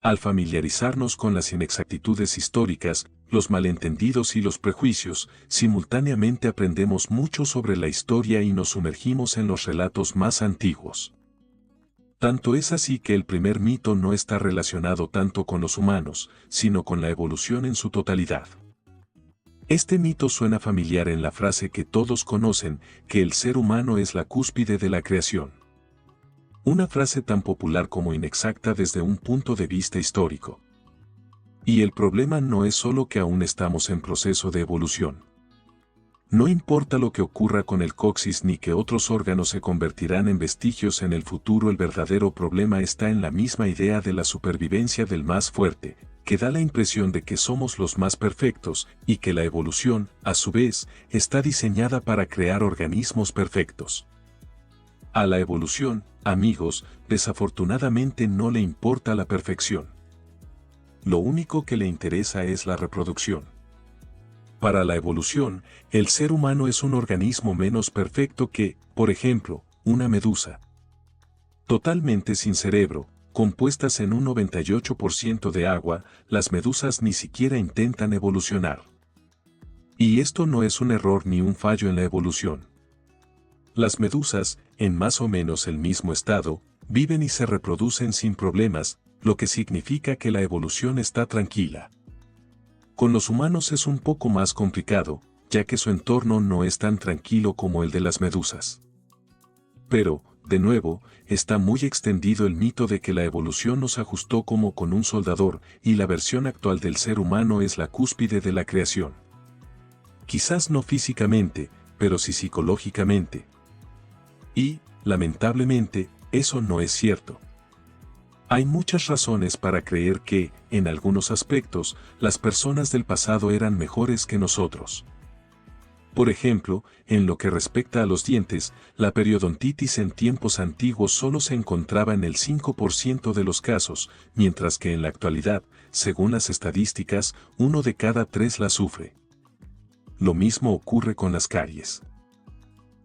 Al familiarizarnos con las inexactitudes históricas, los malentendidos y los prejuicios, simultáneamente aprendemos mucho sobre la historia y nos sumergimos en los relatos más antiguos. Tanto es así que el primer mito no está relacionado tanto con los humanos, sino con la evolución en su totalidad. Este mito suena familiar en la frase que todos conocen, que el ser humano es la cúspide de la creación. Una frase tan popular como inexacta desde un punto de vista histórico. Y el problema no es solo que aún estamos en proceso de evolución. No importa lo que ocurra con el coxis ni que otros órganos se convertirán en vestigios en el futuro, el verdadero problema está en la misma idea de la supervivencia del más fuerte, que da la impresión de que somos los más perfectos y que la evolución, a su vez, está diseñada para crear organismos perfectos. A la evolución, amigos, desafortunadamente no le importa la perfección. Lo único que le interesa es la reproducción. Para la evolución, el ser humano es un organismo menos perfecto que, por ejemplo, una medusa. Totalmente sin cerebro, compuestas en un 98% de agua, las medusas ni siquiera intentan evolucionar. Y esto no es un error ni un fallo en la evolución. Las medusas, en más o menos el mismo estado, viven y se reproducen sin problemas, lo que significa que la evolución está tranquila. Con los humanos es un poco más complicado, ya que su entorno no es tan tranquilo como el de las medusas. Pero, de nuevo, está muy extendido el mito de que la evolución nos ajustó como con un soldador, y la versión actual del ser humano es la cúspide de la creación. Quizás no físicamente, pero sí psicológicamente. Y, lamentablemente, eso no es cierto. Hay muchas razones para creer que, en algunos aspectos, las personas del pasado eran mejores que nosotros. Por ejemplo, en lo que respecta a los dientes, la periodontitis en tiempos antiguos solo se encontraba en el 5% de los casos, mientras que en la actualidad, según las estadísticas, 1 de cada 3 la sufre. Lo mismo ocurre con las caries.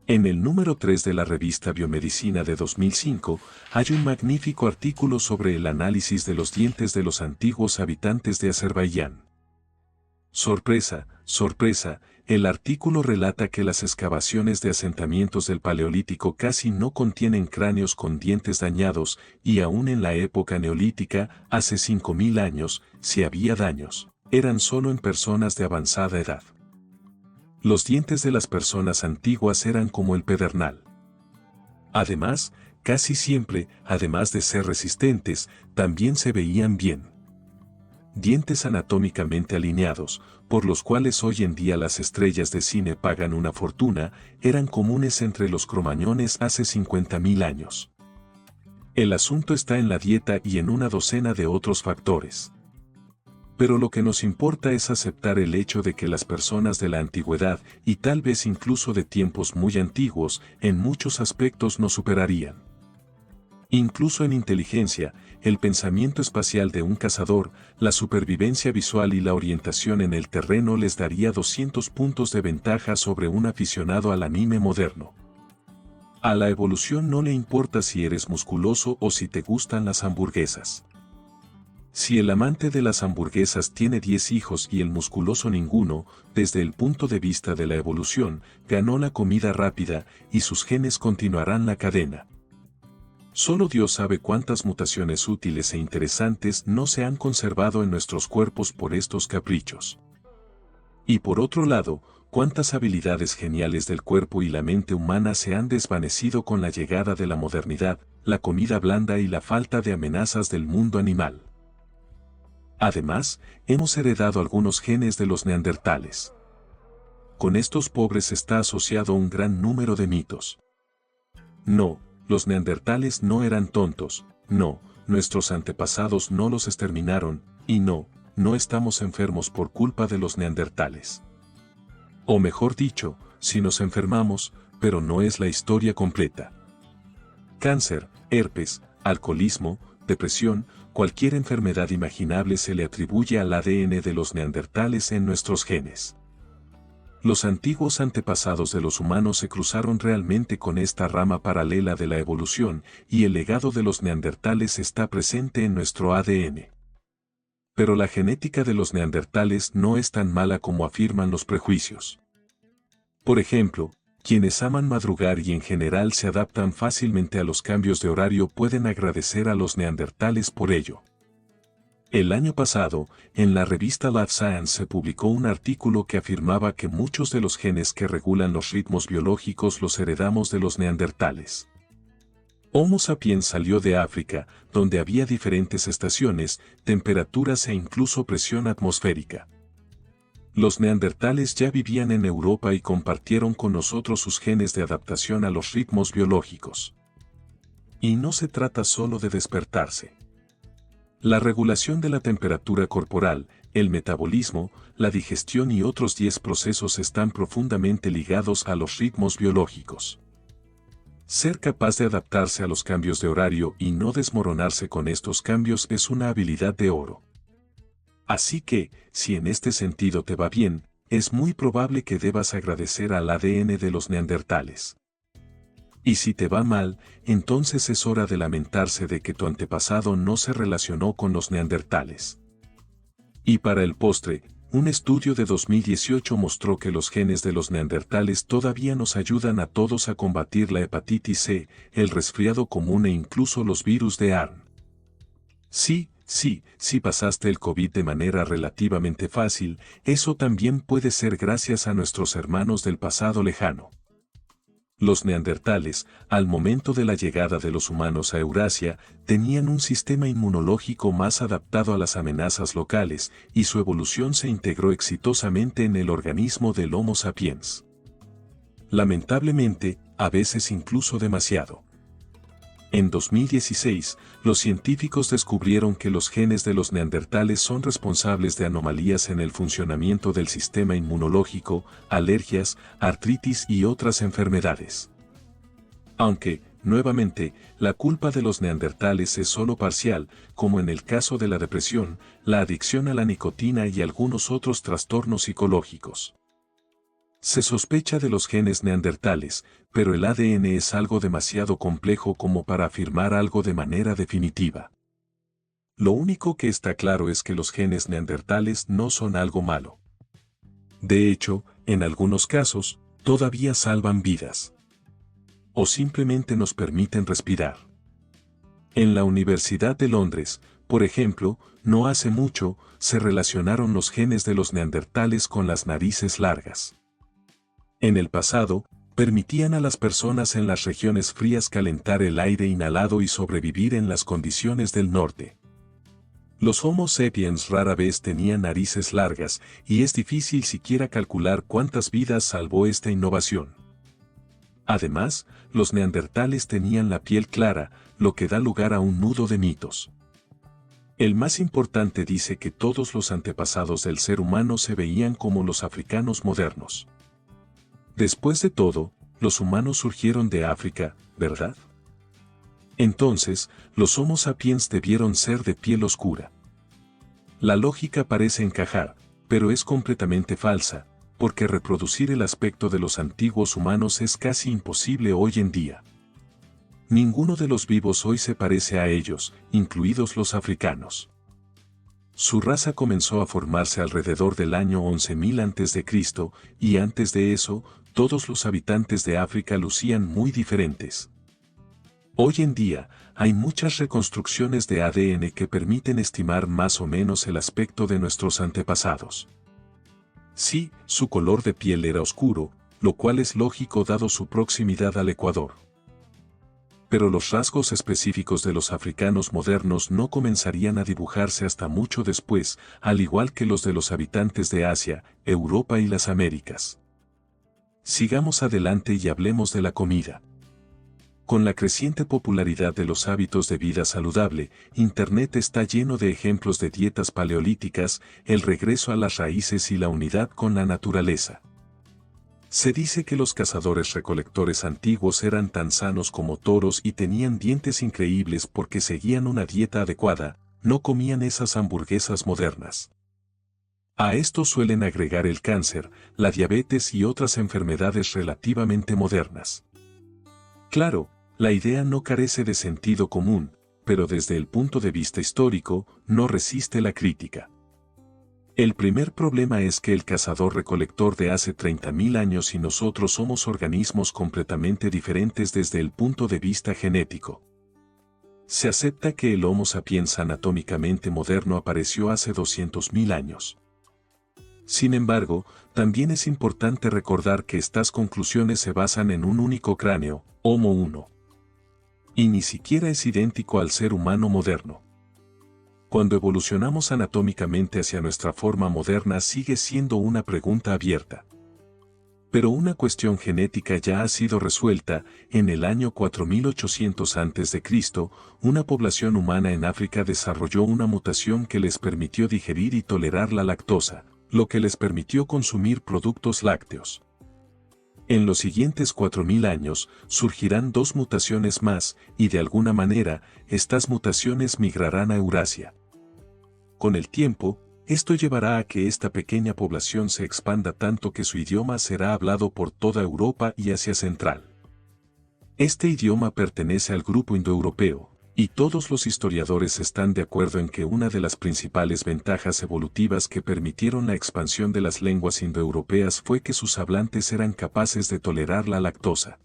En el número 3 de la revista Biomedicina de 2005, hay un magnífico artículo sobre el análisis de los dientes de los antiguos habitantes de Azerbaiyán. Sorpresa, sorpresa, el artículo relata que las excavaciones de asentamientos del Paleolítico casi no contienen cráneos con dientes dañados y aún en la época neolítica, hace 5000 años, si había daños, eran solo en personas de avanzada edad. Los dientes de las personas antiguas eran como el pedernal. Además, casi siempre, además de ser resistentes, también se veían bien. Dientes anatómicamente alineados, por los cuales hoy en día las estrellas de cine pagan una fortuna, eran comunes entre los cromañones hace 50.000 años. El asunto está en la dieta y en una docena de otros factores. Pero lo que nos importa es aceptar el hecho de que las personas de la antigüedad, y tal vez incluso de tiempos muy antiguos, en muchos aspectos nos superarían. Incluso en inteligencia, el pensamiento espacial de un cazador, la supervivencia visual y la orientación en el terreno les daría 200 puntos de ventaja sobre un aficionado al anime moderno. A la evolución no le importa si eres musculoso o si te gustan las hamburguesas. Si el amante de las hamburguesas tiene 10 hijos y el musculoso ninguno, desde el punto de vista de la evolución, ganó la comida rápida y sus genes continuarán la cadena. Solo Dios sabe cuántas mutaciones útiles e interesantes no se han conservado en nuestros cuerpos por estos caprichos. Y por otro lado, cuántas habilidades geniales del cuerpo y la mente humana se han desvanecido con la llegada de la modernidad, la comida blanda y la falta de amenazas del mundo animal. Además, hemos heredado algunos genes de los neandertales. Con estos pobres está asociado un gran número de mitos. No, los neandertales no eran tontos, no, nuestros antepasados no los exterminaron, y no, no estamos enfermos por culpa de los neandertales. O mejor dicho, si nos enfermamos, pero no es la historia completa. Cáncer, herpes, alcoholismo, depresión, cualquier enfermedad imaginable se le atribuye al ADN de los neandertales en nuestros genes. Los antiguos antepasados de los humanos se cruzaron realmente con esta rama paralela de la evolución, y el legado de los neandertales está presente en nuestro ADN. pero la genética de los neandertales no es tan mala como afirman los prejuicios. Por ejemplo, quienes aman madrugar y en general se adaptan fácilmente a los cambios de horario pueden agradecer a los neandertales por ello. El año pasado, en la revista Life Science se publicó un artículo que afirmaba que muchos de los genes que regulan los ritmos biológicos los heredamos de los neandertales. Homo sapiens salió de África, donde había diferentes estaciones, temperaturas e incluso presión atmosférica. Los neandertales ya vivían en Europa y compartieron con nosotros sus genes de adaptación a los ritmos biológicos. Y no se trata solo de despertarse. La regulación de la temperatura corporal, el metabolismo, la digestión y otros 10 procesos están profundamente ligados a los ritmos biológicos. Ser capaz de adaptarse a los cambios de horario y no desmoronarse con estos cambios es una habilidad de oro. Así que, si en este sentido te va bien, es muy probable que debas agradecer al ADN de los neandertales. Y si te va mal, entonces es hora de lamentarse de que tu antepasado no se relacionó con los neandertales. Y para el postre, un estudio de 2018 mostró que los genes de los neandertales todavía nos ayudan a todos a combatir la hepatitis C, el resfriado común e incluso los virus de ARN. Sí, si pasaste el COVID de manera relativamente fácil, eso también puede ser gracias a nuestros hermanos del pasado lejano. Los neandertales, al momento de la llegada de los humanos a Eurasia, tenían un sistema inmunológico más adaptado a las amenazas locales, y su evolución se integró exitosamente en el organismo del Homo sapiens. Lamentablemente, a veces incluso demasiado. En 2016, los científicos descubrieron que los genes de los neandertales son responsables de anomalías en el funcionamiento del sistema inmunológico, alergias, artritis y otras enfermedades. Aunque, nuevamente, la culpa de los neandertales es solo parcial, como en el caso de la depresión, la adicción a la nicotina y algunos otros trastornos psicológicos. Se sospecha de los genes neandertales, pero el ADN es algo demasiado complejo como para afirmar algo de manera definitiva. Lo único que está claro es que los genes neandertales no son algo malo. De hecho, en algunos casos, todavía salvan vidas. O simplemente nos permiten respirar. En la Universidad de Londres, por ejemplo, no hace mucho, se relacionaron los genes de los neandertales con las narices largas. En el pasado, permitían a las personas en las regiones frías calentar el aire inhalado y sobrevivir en las condiciones del norte. Los Homo sapiens rara vez tenían narices largas, y es difícil siquiera calcular cuántas vidas salvó esta innovación. Además, los neandertales tenían la piel clara, lo que da lugar a un nudo de mitos. El más importante dice que todos los antepasados del ser humano se veían como los africanos modernos. Después de todo, los humanos surgieron de África, ¿verdad? Entonces, los Homo sapiens debieron ser de piel oscura. La lógica parece encajar, pero es completamente falsa, porque reproducir el aspecto de los antiguos humanos es casi imposible hoy en día. Ninguno de los vivos hoy se parece a ellos, incluidos los africanos. Su raza comenzó a formarse alrededor del año 11.000 a.C., y antes de eso, todos los habitantes de África lucían muy diferentes. Hoy en día, hay muchas reconstrucciones de ADN que permiten estimar más o menos el aspecto de nuestros antepasados. Sí, su color de piel era oscuro, lo cual es lógico dado su proximidad al Ecuador. Pero los rasgos específicos de los africanos modernos no comenzarían a dibujarse hasta mucho después, al igual que los de los habitantes de Asia, Europa y las Américas. Sigamos adelante y hablemos de la comida. Con la creciente popularidad de los hábitos de vida saludable, Internet está lleno de ejemplos de dietas paleolíticas, el regreso a las raíces y la unidad con la naturaleza. Se dice que los cazadores-recolectores antiguos eran tan sanos como toros y tenían dientes increíbles porque seguían una dieta adecuada, no comían esas hamburguesas modernas. A esto suelen agregar el cáncer, la diabetes y otras enfermedades relativamente modernas. Claro, la idea no carece de sentido común, pero desde el punto de vista histórico, no resiste la crítica. El primer problema es que el cazador-recolector de hace 30.000 años y nosotros somos organismos completamente diferentes desde el punto de vista genético. Se acepta que el Homo sapiens anatómicamente moderno apareció hace 200.000 años. Sin embargo, también es importante recordar que estas conclusiones se basan en un único cráneo, Homo 1. Y ni siquiera es idéntico al ser humano moderno. Cuando evolucionamos anatómicamente hacia nuestra forma moderna sigue siendo una pregunta abierta. Pero una cuestión genética ya ha sido resuelta. En el año 4800 a.C., una población humana en África desarrolló una mutación que les permitió digerir y tolerar la lactosa, lo que les permitió consumir productos lácteos. En los siguientes 4000 años surgirán dos mutaciones más, y de alguna manera, estas mutaciones migrarán a Eurasia. Con el tiempo, esto llevará a que esta pequeña población se expanda tanto que su idioma será hablado por toda Europa y Asia Central. Este idioma pertenece al grupo indoeuropeo, y todos los historiadores están de acuerdo en que una de las principales ventajas evolutivas que permitieron la expansión de las lenguas indoeuropeas fue que sus hablantes eran capaces de tolerar la lactosa.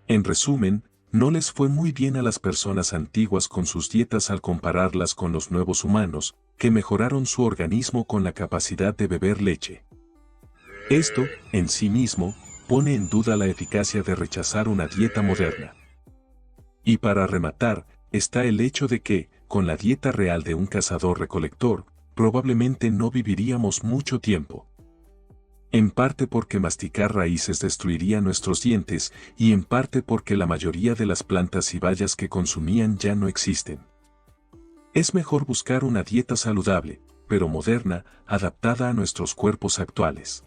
En resumen, no les fue muy bien a las personas antiguas con sus dietas al compararlas con los nuevos humanos, que mejoraron su organismo con la capacidad de beber leche. Esto, en sí mismo, pone en duda la eficacia de rechazar una dieta moderna. Y para rematar, está el hecho de que, con la dieta real de un cazador-recolector, probablemente no viviríamos mucho tiempo. En parte porque masticar raíces destruiría nuestros dientes, y en parte porque la mayoría de las plantas y bayas que consumían ya no existen. Es mejor buscar una dieta saludable, pero moderna, adaptada a nuestros cuerpos actuales.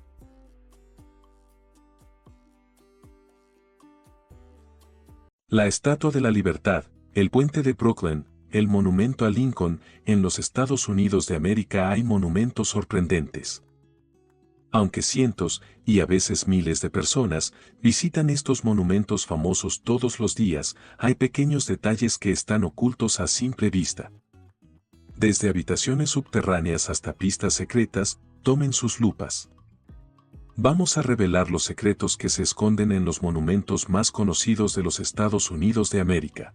La Estatua de la Libertad, el Puente de Brooklyn, el Monumento a Lincoln. En los Estados Unidos de América hay monumentos sorprendentes. Aunque cientos, y a veces miles de personas, visitan estos monumentos famosos todos los días, hay pequeños detalles que están ocultos a simple vista. Desde habitaciones subterráneas hasta pistas secretas, tomen sus lupas. Vamos a revelar los secretos que se esconden en los monumentos más conocidos de los Estados Unidos de América.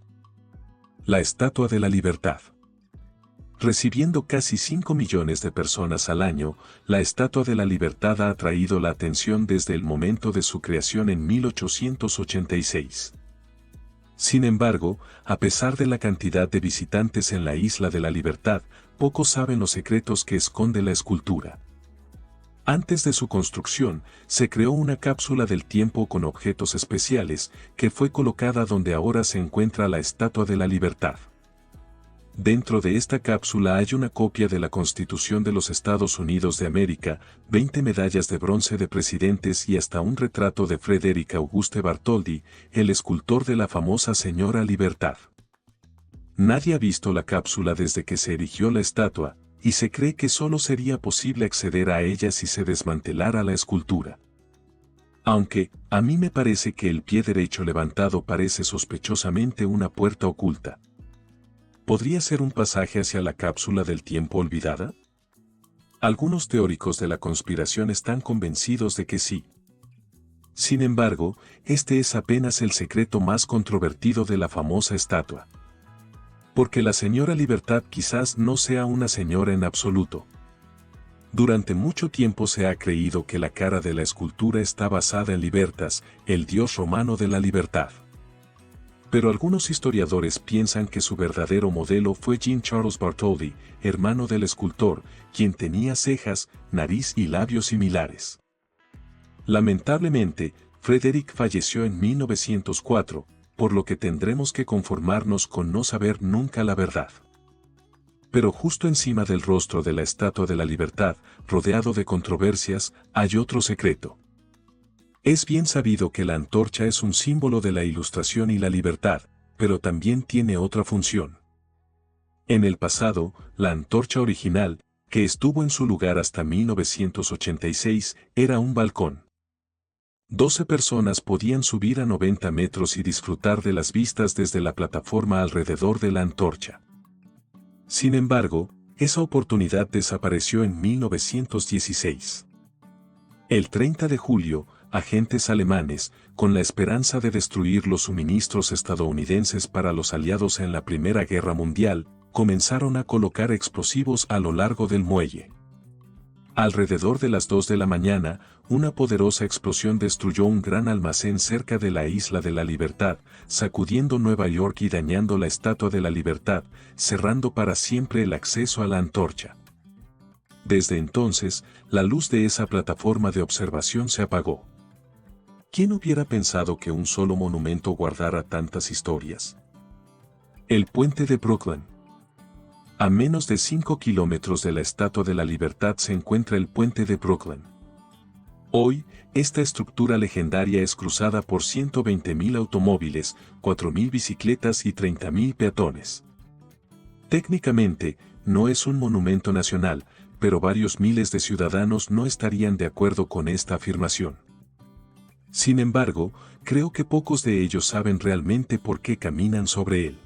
La Estatua de la Libertad. Recibiendo casi 5 millones de personas al año, la Estatua de la Libertad ha atraído la atención desde el momento de su creación en 1886. Sin embargo, a pesar de la cantidad de visitantes en la Isla de la Libertad, pocos saben los secretos que esconde la escultura. Antes de su construcción, se creó una cápsula del tiempo con objetos especiales, que fue colocada donde ahora se encuentra la Estatua de la Libertad. Dentro de esta cápsula hay una copia de la Constitución de los Estados Unidos de América, 20 medallas de bronce de presidentes y hasta un retrato de Frederick Auguste Bartholdi, el escultor de la famosa Señora Libertad. Nadie ha visto la cápsula desde que se erigió la estatua, y se cree que solo sería posible acceder a ella si se desmantelara la escultura. Aunque, a mí me parece que el pie derecho levantado parece sospechosamente una puerta oculta. ¿Podría ser un pasaje hacia la cápsula del tiempo olvidada? Algunos teóricos de la conspiración están convencidos de que sí. Sin embargo, este es apenas el secreto más controvertido de la famosa estatua. Porque la Señora Libertad quizás no sea una señora en absoluto. Durante mucho tiempo se ha creído que la cara de la escultura está basada en Libertas, el dios romano de la libertad. Pero algunos historiadores piensan que su verdadero modelo fue Jean-Charles Bartholdi, hermano del escultor, quien tenía cejas, nariz y labios similares. Lamentablemente, Frederick falleció en 1904, por lo que tendremos que conformarnos con no saber nunca la verdad. Pero justo encima del rostro de la Estatua de la Libertad, rodeado de controversias, hay otro secreto. Es bien sabido que la antorcha es un símbolo de la ilustración y la libertad, pero también tiene otra función. En el pasado, la antorcha original, que estuvo en su lugar hasta 1986, era un balcón. 12 personas podían subir a 90 metros y disfrutar de las vistas desde la plataforma alrededor de la antorcha. Sin embargo, esa oportunidad desapareció en 1916. El 30 de julio, agentes alemanes, con la esperanza de destruir los suministros estadounidenses para los aliados en la Primera Guerra Mundial, comenzaron a colocar explosivos a lo largo del muelle. Alrededor de las 2 de la mañana, una poderosa explosión destruyó un gran almacén cerca de la Isla de la Libertad, sacudiendo Nueva York y dañando la Estatua de la Libertad, cerrando para siempre el acceso a la antorcha. Desde entonces, la luz de esa plataforma de observación se apagó. ¿Quién hubiera pensado que un solo monumento guardara tantas historias? El puente de Brooklyn. A menos de 5 kilómetros de la Estatua de la Libertad se encuentra el puente de Brooklyn. Hoy, esta estructura legendaria es cruzada por 120.000 automóviles, 4.000 bicicletas y 30.000 peatones. Técnicamente, no es un monumento nacional, pero varios miles de ciudadanos no estarían de acuerdo con esta afirmación. Sin embargo, creo que pocos de ellos saben realmente por qué caminan sobre él.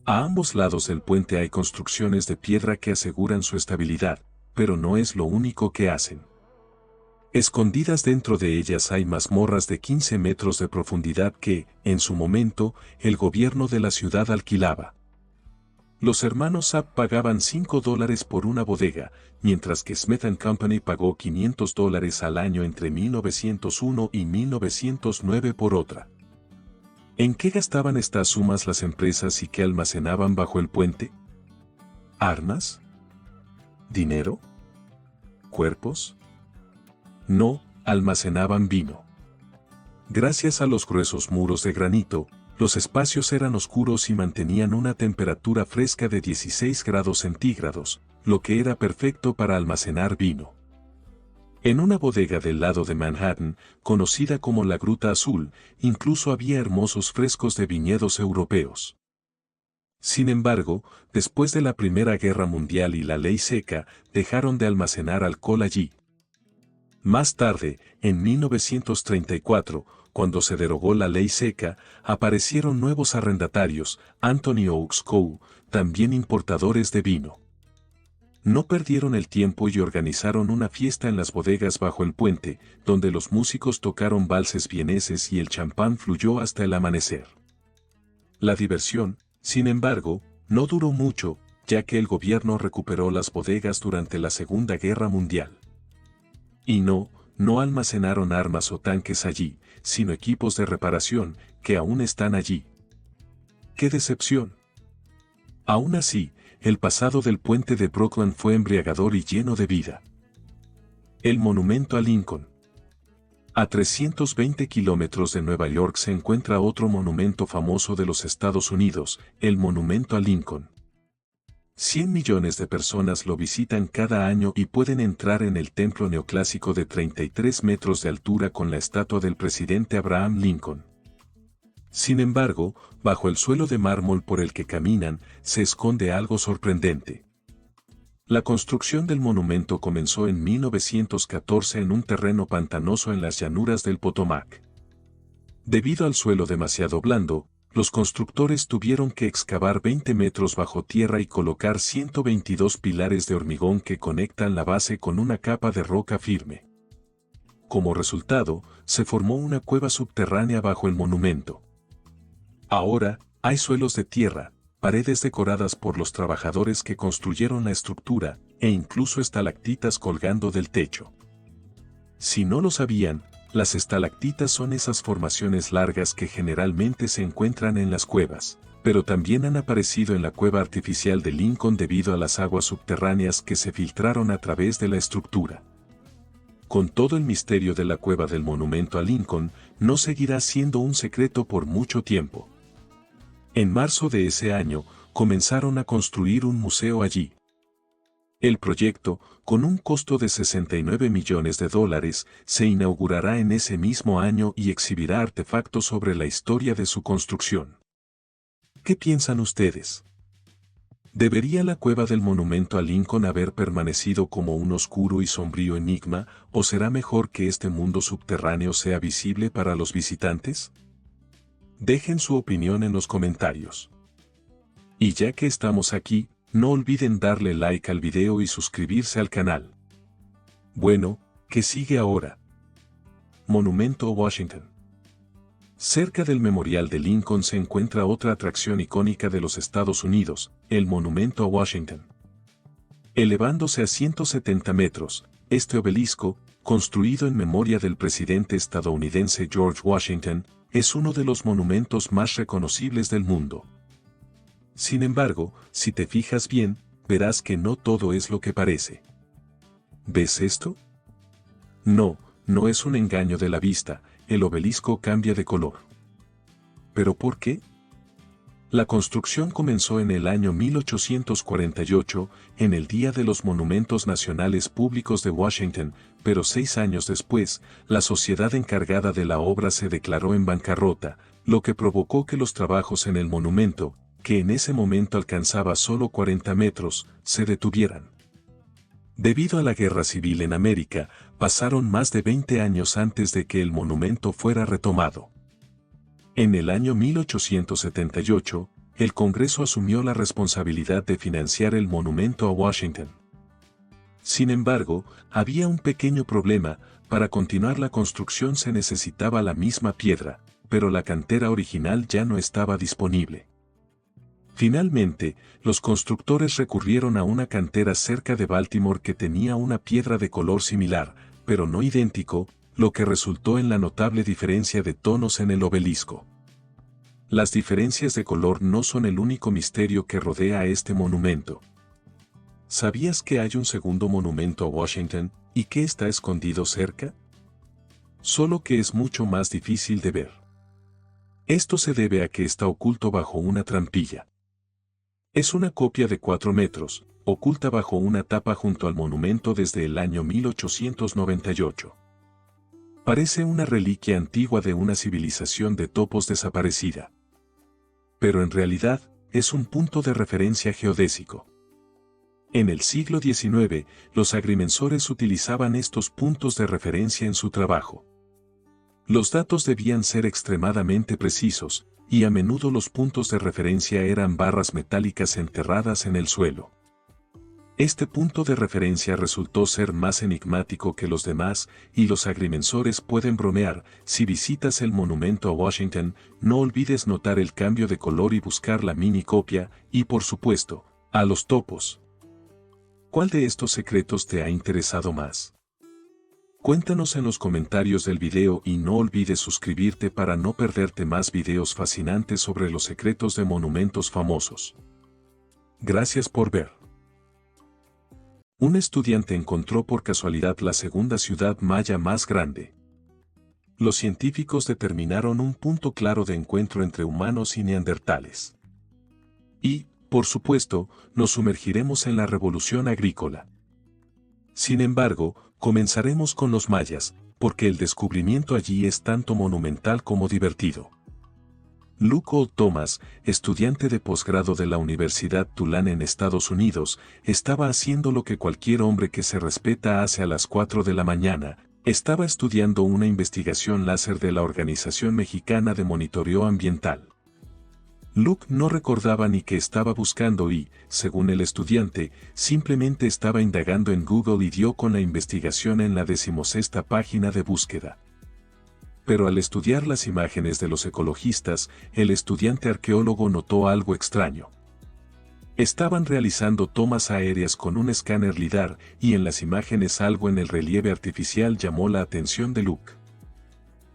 A ambos lados del puente hay construcciones de piedra que aseguran su estabilidad, pero no es lo único que hacen. Escondidas dentro de ellas hay mazmorras de 15 metros de profundidad que, en su momento, el gobierno de la ciudad alquilaba. Los hermanos Sapp pagaban $5 por una bodega, mientras que Smith & Company pagó $500 al año entre 1901 y 1909 por otra. ¿En qué gastaban estas sumas las empresas y qué almacenaban bajo el puente? ¿Armas? ¿Dinero? ¿Cuerpos? No, almacenaban vino. Gracias a los gruesos muros de granito, los espacios eran oscuros y mantenían una temperatura fresca de 16 grados centígrados, lo que era perfecto para almacenar vino. En una bodega del lado de Manhattan, conocida como la Gruta Azul, incluso había hermosos frescos de viñedos europeos. Sin embargo, después de la Primera Guerra Mundial y la ley seca, dejaron de almacenar alcohol allí. Más tarde, en 1934, cuando se derogó la ley seca, aparecieron nuevos arrendatarios, Anthony Oaks Co., también importadores de vino. No perdieron el tiempo y organizaron una fiesta en las bodegas bajo el puente, donde los músicos tocaron valses vieneses y el champán fluyó hasta el amanecer. La diversión, sin embargo, no duró mucho, ya que el gobierno recuperó las bodegas durante la Segunda Guerra Mundial. Y no almacenaron armas o tanques allí, sino equipos de reparación, que aún están allí. ¡Qué decepción! Aún así, el pasado del puente de Brooklyn fue embriagador y lleno de vida. El monumento a Lincoln. A 320 kilómetros de Nueva York se encuentra otro monumento famoso de los Estados Unidos, el monumento a Lincoln. 100 millones de personas lo visitan cada año y pueden entrar en el templo neoclásico de 33 metros de altura con la estatua del presidente Abraham Lincoln. Sin embargo, bajo el suelo de mármol por el que caminan, se esconde algo sorprendente. La construcción del monumento comenzó en 1914 en un terreno pantanoso en las llanuras del Potomac. Debido al suelo demasiado blando, los constructores tuvieron que excavar 20 metros bajo tierra y colocar 122 pilares de hormigón que conectan la base con una capa de roca firme. Como resultado, se formó una cueva subterránea bajo el monumento. Ahora, hay suelos de tierra, paredes decoradas por los trabajadores que construyeron la estructura, e incluso estalactitas colgando del techo. Si no lo sabían, las estalactitas son esas formaciones largas que generalmente se encuentran en las cuevas, pero también han aparecido en la cueva artificial de Lincoln debido a las aguas subterráneas que se filtraron a través de la estructura. Con todo el misterio de la cueva del monumento a Lincoln, no seguirá siendo un secreto por mucho tiempo. En marzo de ese año, comenzaron a construir un museo allí. El proyecto, con un costo de $69 millones, se inaugurará en ese mismo año y exhibirá artefactos sobre la historia de su construcción. ¿Qué piensan ustedes? ¿Debería la cueva del monumento a Lincoln haber permanecido como un oscuro y sombrío enigma, o será mejor que este mundo subterráneo sea visible para los visitantes? Dejen su opinión en los comentarios. Y ya que estamos aquí, no olviden darle like al video y suscribirse al canal. Bueno, ¿qué sigue ahora? Monumento a Washington. Cerca del Memorial de Lincoln se encuentra otra atracción icónica de los Estados Unidos, el Monumento a Washington. Elevándose a 170 metros, este obelisco, construido en memoria del presidente estadounidense George Washington, es uno de los monumentos más reconocibles del mundo. Sin embargo, si te fijas bien, verás que no todo es lo que parece. ¿Ves esto? No, no es un engaño de la vista, el obelisco cambia de color. ¿Pero por qué? La construcción comenzó en el año 1848, en el Día de los Monumentos Nacionales Públicos de Washington, pero 6 años después, la sociedad encargada de la obra se declaró en bancarrota, lo que provocó que los trabajos en el monumento, que en ese momento alcanzaba solo 40 metros, se detuvieran. Debido a la Guerra Civil en América, pasaron más de 20 años antes de que el monumento fuera retomado. En el año 1878, el Congreso asumió la responsabilidad de financiar el monumento a Washington. Sin embargo, había un pequeño problema: para continuar la construcción se necesitaba la misma piedra, pero la cantera original ya no estaba disponible. Finalmente, los constructores recurrieron a una cantera cerca de Baltimore que tenía una piedra de color similar, pero no idéntico, lo que resultó en la notable diferencia de tonos en el obelisco. Las diferencias de color no son el único misterio que rodea a este monumento. ¿Sabías que hay un segundo monumento a Washington, y que está escondido cerca? Solo que es mucho más difícil de ver. Esto se debe a que está oculto bajo una trampilla. Es una copia de 4 metros, oculta bajo una tapa junto al monumento desde el año 1898. Parece una reliquia antigua de una civilización de topos desaparecida. Pero en realidad, es un punto de referencia geodésico. En el siglo XIX, los agrimensores utilizaban estos puntos de referencia en su trabajo. Los datos debían ser extremadamente precisos, y a menudo los puntos de referencia eran barras metálicas enterradas en el suelo. Este punto de referencia resultó ser más enigmático que los demás, y los agrimensores pueden bromear: si visitas el monumento a Washington, no olvides notar el cambio de color y buscar la mini copia, y por supuesto, a los topos. ¿Cuál de estos secretos te ha interesado más? Cuéntanos en los comentarios del video y no olvides suscribirte para no perderte más videos fascinantes sobre los secretos de monumentos famosos. Gracias por ver. Un estudiante encontró por casualidad la segunda ciudad maya más grande. Los científicos determinaron un punto claro de encuentro entre humanos y neandertales. Y, por supuesto, nos sumergiremos en la revolución agrícola. Sin embargo, comenzaremos con los mayas, porque el descubrimiento allí es tanto monumental como divertido. Luke O. Thomas, estudiante de posgrado de la Universidad Tulane en Estados Unidos, estaba haciendo lo que cualquier hombre que se respeta hace a las 4 de la mañana. Estaba estudiando una investigación láser de la Organización Mexicana de Monitoreo Ambiental. Luke no recordaba ni qué estaba buscando y, según el estudiante, simplemente estaba indagando en Google y dio con la investigación en la 16ª página de búsqueda. Pero al estudiar las imágenes de los ecologistas, el estudiante arqueólogo notó algo extraño. Estaban realizando tomas aéreas con un escáner LIDAR y en las imágenes algo en el relieve artificial llamó la atención de Luke.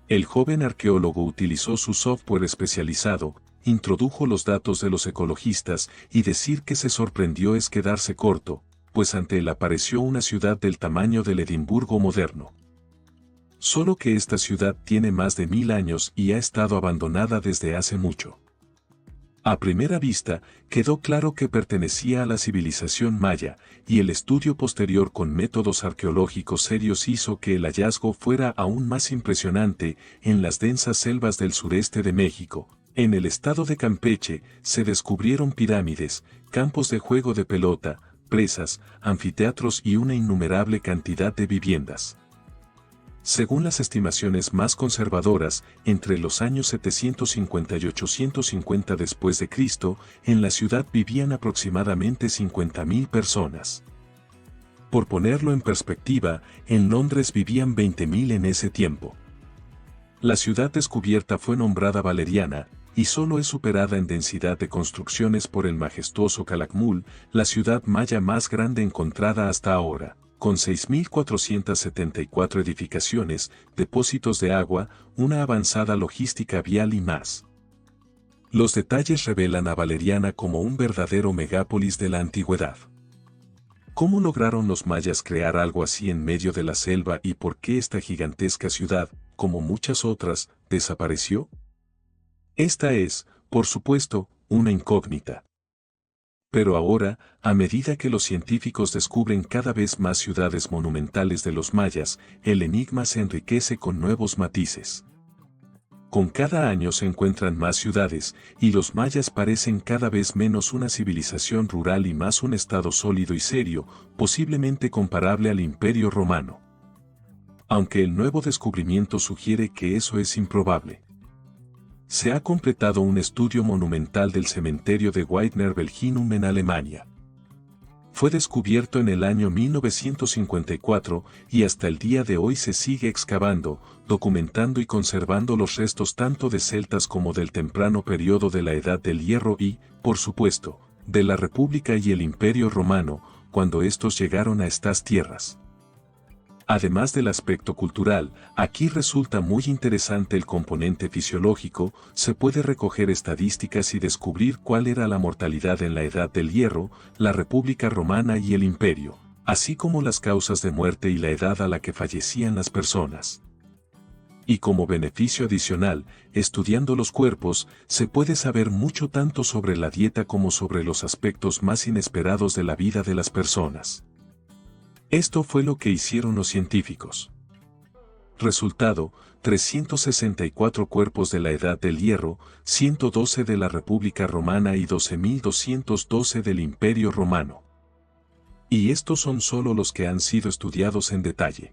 El joven arqueólogo utilizó su software especializado, introdujo los datos de los ecologistas y decir que se sorprendió es quedarse corto, pues ante él apareció una ciudad del tamaño del Edimburgo moderno. Solo que esta ciudad tiene más de 1000 años y ha estado abandonada desde hace mucho. A primera vista, quedó claro que pertenecía a la civilización maya, y el estudio posterior con métodos arqueológicos serios hizo que el hallazgo fuera aún más impresionante. En las densas selvas del sureste de México, En el estado de Campeche se descubrieron pirámides, campos de juego de pelota, presas, anfiteatros y una innumerable cantidad de viviendas. Según las estimaciones más conservadoras, entre los años 750 y 850 después de Cristo, en la ciudad vivían aproximadamente 50.000 personas. Por ponerlo en perspectiva, en Londres vivían 20.000 en ese tiempo. La ciudad descubierta fue nombrada Valeriana, y solo es superada en densidad de construcciones por el majestuoso Calakmul, la ciudad maya más grande encontrada hasta ahora, con 6.474 edificaciones, depósitos de agua, una avanzada logística vial y más. Los detalles revelan a Valeriana como un verdadero megápolis de la antigüedad. ¿Cómo lograron los mayas crear algo así en medio de la selva y por qué esta gigantesca ciudad, como muchas otras, desapareció? Esta es, por supuesto, una incógnita. Pero ahora, a medida que los científicos descubren cada vez más ciudades monumentales de los mayas, el enigma se enriquece con nuevos matices. Con cada año se encuentran más ciudades, y los mayas parecen cada vez menos una civilización rural y más un estado sólido y serio, posiblemente comparable al Imperio Romano. Aunque el nuevo descubrimiento sugiere que eso es improbable. Se ha completado un estudio monumental del cementerio de Weidner Belginum en Alemania. Fue descubierto en el año 1954 y hasta el día de hoy se sigue excavando, documentando y conservando los restos tanto de celtas como del temprano periodo de la Edad del Hierro y, por supuesto, de la República y el Imperio Romano, cuando estos llegaron a estas tierras. Además del aspecto cultural, aquí resulta muy interesante el componente fisiológico, se puede recoger estadísticas y descubrir cuál era la mortalidad en la Edad del Hierro, la República Romana y el Imperio, así como las causas de muerte y la edad a la que fallecían las personas. Y como beneficio adicional, estudiando los cuerpos, se puede saber mucho tanto sobre la dieta como sobre los aspectos más inesperados de la vida de las personas. Esto fue lo que hicieron los científicos. Resultado, 364 cuerpos de la Edad del Hierro, 112 de la República Romana y 12.212 del Imperio Romano. Y estos son solo los que han sido estudiados en detalle.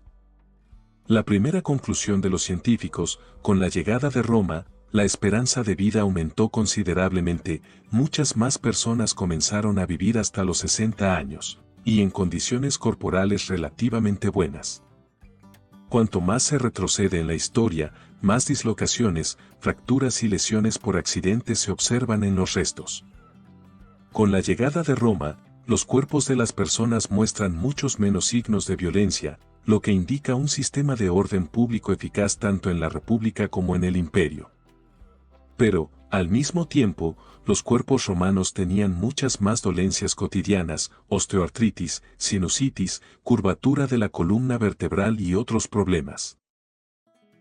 La primera conclusión de los científicos, con la llegada de Roma, la esperanza de vida aumentó considerablemente, muchas más personas comenzaron a vivir hasta los 60 años. Y en condiciones corporales relativamente buenas. Cuanto más se retrocede en la historia, más dislocaciones, fracturas y lesiones por accidentes se observan en los restos. Con la llegada de Roma, los cuerpos de las personas muestran muchos menos signos de violencia, lo que indica un sistema de orden público eficaz tanto en la República como en el Imperio. Pero, al mismo tiempo, los cuerpos romanos tenían muchas más dolencias cotidianas, osteoartritis, sinusitis, curvatura de la columna vertebral y otros problemas.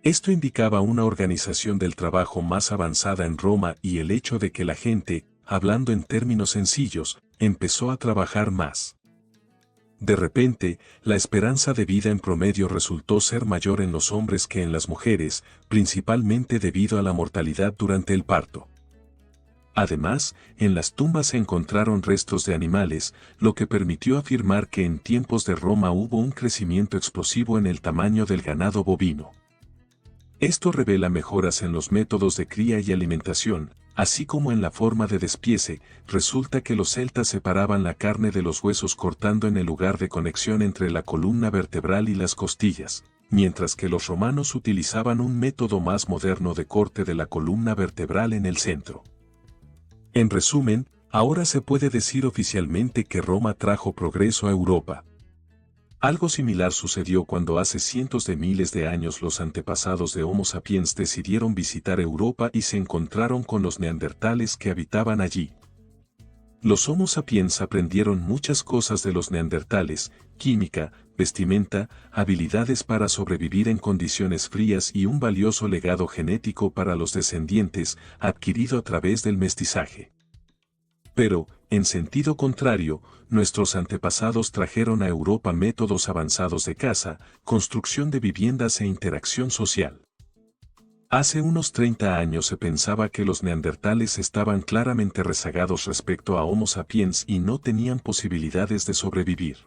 Esto indicaba una organización del trabajo más avanzada en Roma y el hecho de que la gente, hablando en términos sencillos, empezó a trabajar más. De repente, la esperanza de vida en promedio resultó ser mayor en los hombres que en las mujeres, principalmente debido a la mortalidad durante el parto. Además, en las tumbas se encontraron restos de animales, lo que permitió afirmar que en tiempos de Roma hubo un crecimiento explosivo en el tamaño del ganado bovino. Esto revela mejoras en los métodos de cría y alimentación, así como en la forma de despiece. Resulta que los celtas separaban la carne de los huesos cortando en el lugar de conexión entre la columna vertebral y las costillas, mientras que los romanos utilizaban un método más moderno de corte de la columna vertebral en el centro. En resumen, ahora se puede decir oficialmente que Roma trajo progreso a Europa. Algo similar sucedió cuando hace cientos de miles de años los antepasados de Homo sapiens decidieron visitar Europa y se encontraron con los neandertales que habitaban allí. Los Homo sapiens aprendieron muchas cosas de los neandertales: química, vestimenta, habilidades para sobrevivir en condiciones frías y un valioso legado genético para los descendientes, adquirido a través del mestizaje. Pero, en sentido contrario, nuestros antepasados trajeron a Europa métodos avanzados de caza, construcción de viviendas e interacción social. Hace unos 30 años se pensaba que los neandertales estaban claramente rezagados respecto a Homo sapiens y no tenían posibilidades de sobrevivir.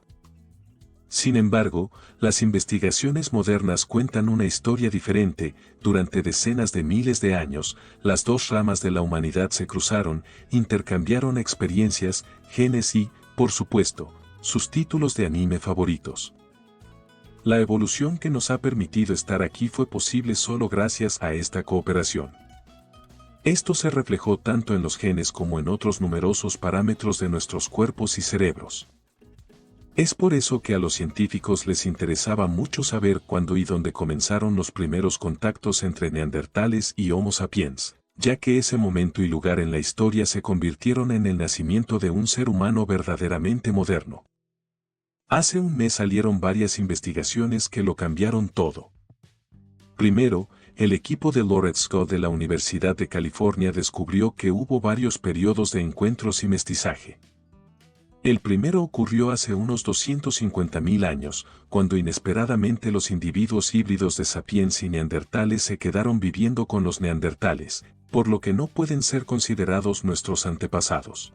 Sin embargo, las investigaciones modernas cuentan una historia diferente. Durante decenas de miles de años, las dos ramas de la humanidad se cruzaron, intercambiaron experiencias, genes y, por supuesto, sus títulos de anime favoritos. La evolución que nos ha permitido estar aquí fue posible solo gracias a esta cooperación. Esto se reflejó tanto en los genes como en otros numerosos parámetros de nuestros cuerpos y cerebros. Es por eso que a los científicos les interesaba mucho saber cuándo y dónde comenzaron los primeros contactos entre neandertales y Homo sapiens, ya que ese momento y lugar en la historia se convirtieron en el nacimiento de un ser humano verdaderamente moderno. Hace un mes salieron varias investigaciones que lo cambiaron todo. Primero, el equipo de Lawrence Scott de la Universidad de California descubrió que hubo varios periodos de encuentros y mestizaje. El primero ocurrió hace unos 250.000 años, cuando inesperadamente los individuos híbridos de sapiens y neandertales se quedaron viviendo con los neandertales, por lo que no pueden ser considerados nuestros antepasados.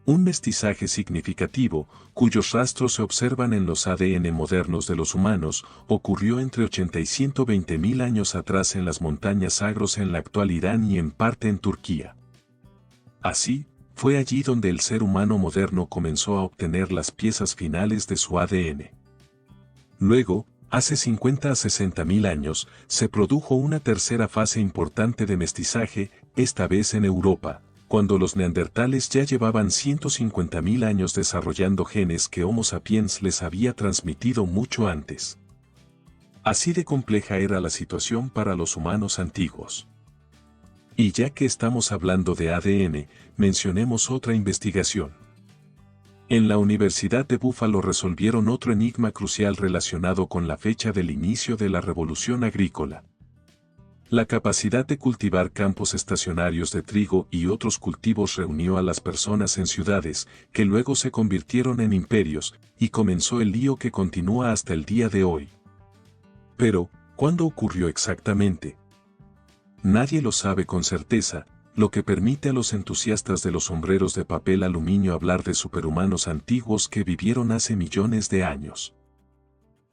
Un mestizaje significativo, cuyos rastros se observan en los ADN modernos de los humanos, ocurrió entre 80 y 120.000 años atrás en las montañas Zagros en la actual Irán y en parte en Turquía. Así, fue allí donde el ser humano moderno comenzó a obtener las piezas finales de su ADN. Luego, hace 50 a 60.000 años, se produjo una tercera fase importante de mestizaje, esta vez en Europa, cuando los neandertales ya llevaban 150.000 años desarrollando genes que Homo sapiens les había transmitido mucho antes. Así de compleja era la situación para los humanos antiguos. Y ya que estamos hablando de ADN, mencionemos otra investigación. En la Universidad de Buffalo resolvieron otro enigma crucial relacionado con la fecha del inicio de la revolución agrícola. La capacidad de cultivar campos estacionarios de trigo y otros cultivos reunió a las personas en ciudades, que luego se convirtieron en imperios, y comenzó el lío que continúa hasta el día de hoy. Pero, ¿cuándo ocurrió exactamente? Nadie lo sabe con certeza, lo que permite a los entusiastas de los sombreros de papel aluminio hablar de superhumanos antiguos que vivieron hace millones de años.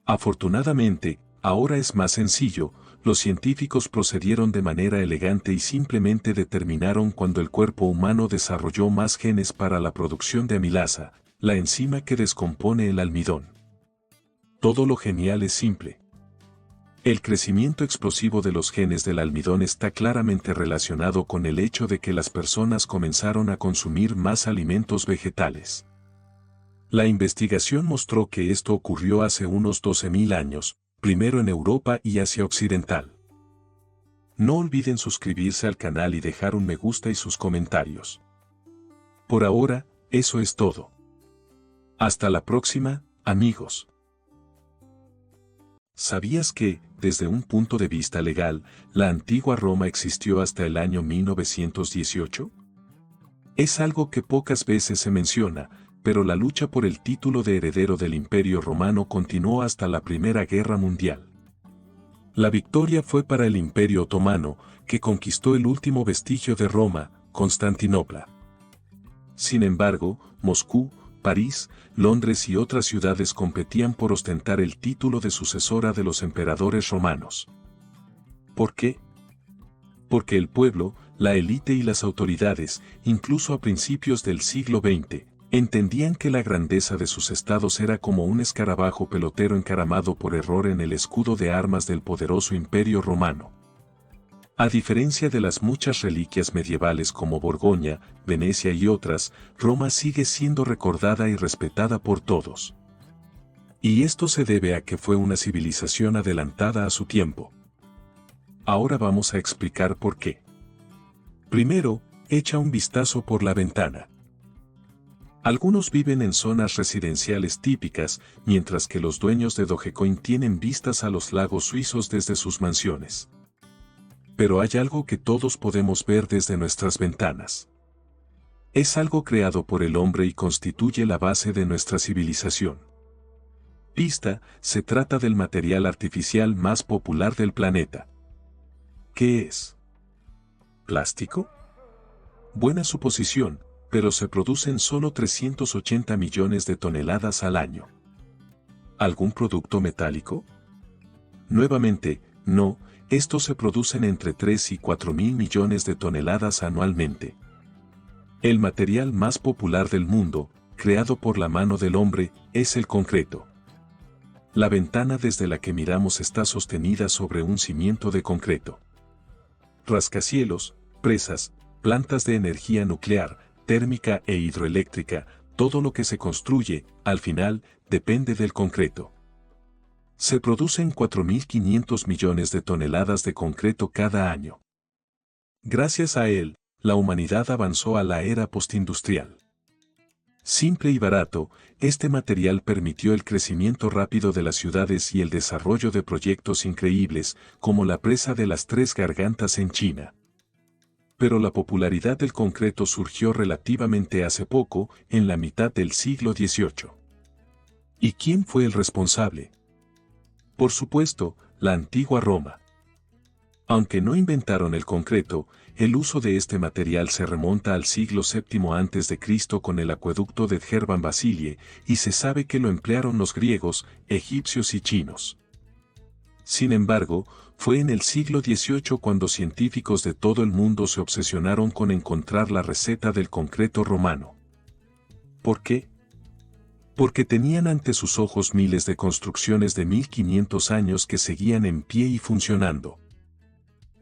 Afortunadamente, ahora es más sencillo. Los científicos procedieron de manera elegante y simplemente determinaron cuando el cuerpo humano desarrolló más genes para la producción de amilasa, la enzima que descompone el almidón. Todo lo genial es simple. El crecimiento explosivo de los genes del almidón está claramente relacionado con el hecho de que las personas comenzaron a consumir más alimentos vegetales. La investigación mostró que esto ocurrió hace unos 12.000 años, primero en Europa y Asia Occidental. No olviden suscribirse al canal y dejar un me gusta y sus comentarios. Por ahora, eso es todo. Hasta la próxima, amigos. ¿Sabías que, desde un punto de vista legal, la antigua Roma existió hasta el año 1918? Es algo que pocas veces se menciona, pero la lucha por el título de heredero del Imperio Romano continuó hasta la Primera Guerra Mundial. La victoria fue para el Imperio Otomano, que conquistó el último vestigio de Roma, Constantinopla. Sin embargo, Moscú, París, Londres y otras ciudades competían por ostentar el título de sucesora de los emperadores romanos. ¿Por qué? Porque el pueblo, la élite y las autoridades, incluso a principios del siglo XX, entendían que la grandeza de sus estados era como un escarabajo pelotero encaramado por error en el escudo de armas del poderoso Imperio Romano. A diferencia de las muchas reliquias medievales como Borgoña, Venecia y otras, Roma sigue siendo recordada y respetada por todos. Y esto se debe a que fue una civilización adelantada a su tiempo. Ahora vamos a explicar por qué. Primero, echa un vistazo por la ventana. Algunos viven en zonas residenciales típicas, mientras que los dueños de Dogecoin tienen vistas a los lagos suizos desde sus mansiones. Pero hay algo que todos podemos ver desde nuestras ventanas. Es algo creado por el hombre y constituye la base de nuestra civilización. Vista, se trata del material artificial más popular del planeta. ¿Qué es? ¿Plástico? Buena suposición, pero se producen solo 380 millones de toneladas al año. ¿Algún producto metálico? Nuevamente, no, estos se producen entre 3 y 4 mil millones de toneladas anualmente. El material más popular del mundo, creado por la mano del hombre, es el concreto. La ventana desde la que miramos está sostenida sobre un cimiento de concreto. Rascacielos, presas, plantas de energía nuclear, térmica e hidroeléctrica, todo lo que se construye, al final, depende del concreto. Se producen 4.500 millones de toneladas de concreto cada año. Gracias a él, la humanidad avanzó a la era postindustrial. Simple y barato, este material permitió el crecimiento rápido de las ciudades y el desarrollo de proyectos increíbles, como la presa de las Tres Gargantas en China. Pero la popularidad del concreto surgió relativamente hace poco, en la mitad del siglo XVIII. ¿Y quién fue el responsable? Por supuesto, la antigua Roma. Aunque no inventaron el concreto, el uso de este material se remonta al siglo VII a.C. con el acueducto de Djerban Basilie, y se sabe que lo emplearon los griegos, egipcios y chinos. Sin embargo, fue en el siglo XVIII cuando científicos de todo el mundo se obsesionaron con encontrar la receta del concreto romano. ¿Por qué? Porque tenían ante sus ojos miles de construcciones de 1500 años que seguían en pie y funcionando.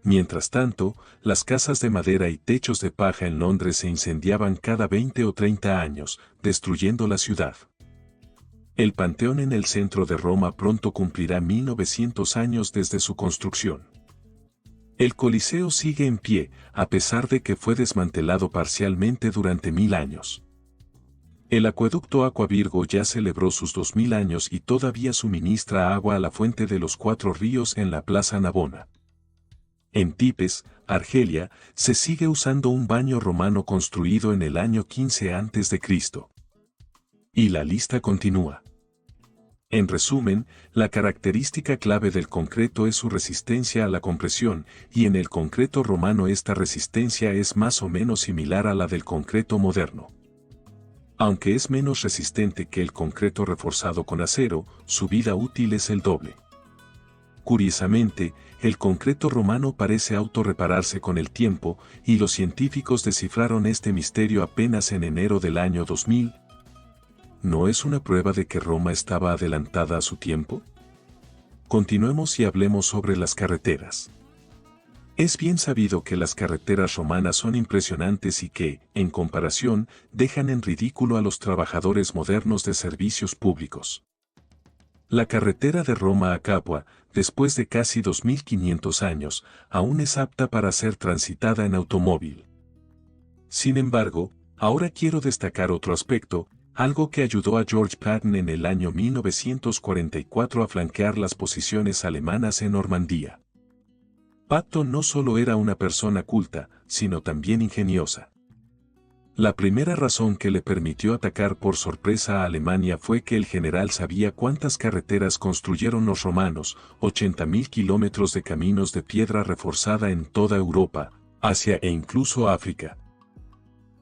Mientras tanto, las casas de madera y techos de paja en Londres se incendiaban cada 20 o 30 años, destruyendo la ciudad. El Panteón en el centro de Roma pronto cumplirá 1900 años desde su construcción. El Coliseo sigue en pie, a pesar de que fue desmantelado parcialmente durante 1000 años. El acueducto Aqua Virgo ya celebró sus 2000 años y todavía suministra agua a la fuente de los 4 ríos en la Plaza Navona. En Tipes, Argelia, se sigue usando un baño romano construido en el año 15 a.C. Y la lista continúa. En resumen, la característica clave del concreto es su resistencia a la compresión, y en el concreto romano esta resistencia es más o menos similar a la del concreto moderno. Aunque es menos resistente que el concreto reforzado con acero, su vida útil es el doble. Curiosamente, el concreto romano parece autorrepararse con el tiempo, y los científicos descifraron este misterio apenas en enero del año 2000. ¿No es una prueba de que Roma estaba adelantada a su tiempo? Continuemos y hablemos sobre las carreteras. Es bien sabido que las carreteras romanas son impresionantes y que, en comparación, dejan en ridículo a los trabajadores modernos de servicios públicos. La carretera de Roma a Capua, después de casi 2500 años, aún es apta para ser transitada en automóvil. Sin embargo, ahora quiero destacar otro aspecto, algo que ayudó a George Patton en el año 1944 a flanquear las posiciones alemanas en Normandía. Patton no solo era una persona culta, sino también ingeniosa. La primera razón que le permitió atacar por sorpresa a Alemania fue que el general sabía cuántas carreteras construyeron los romanos, 80.000 kilómetros de caminos de piedra reforzada en toda Europa, Asia e incluso África.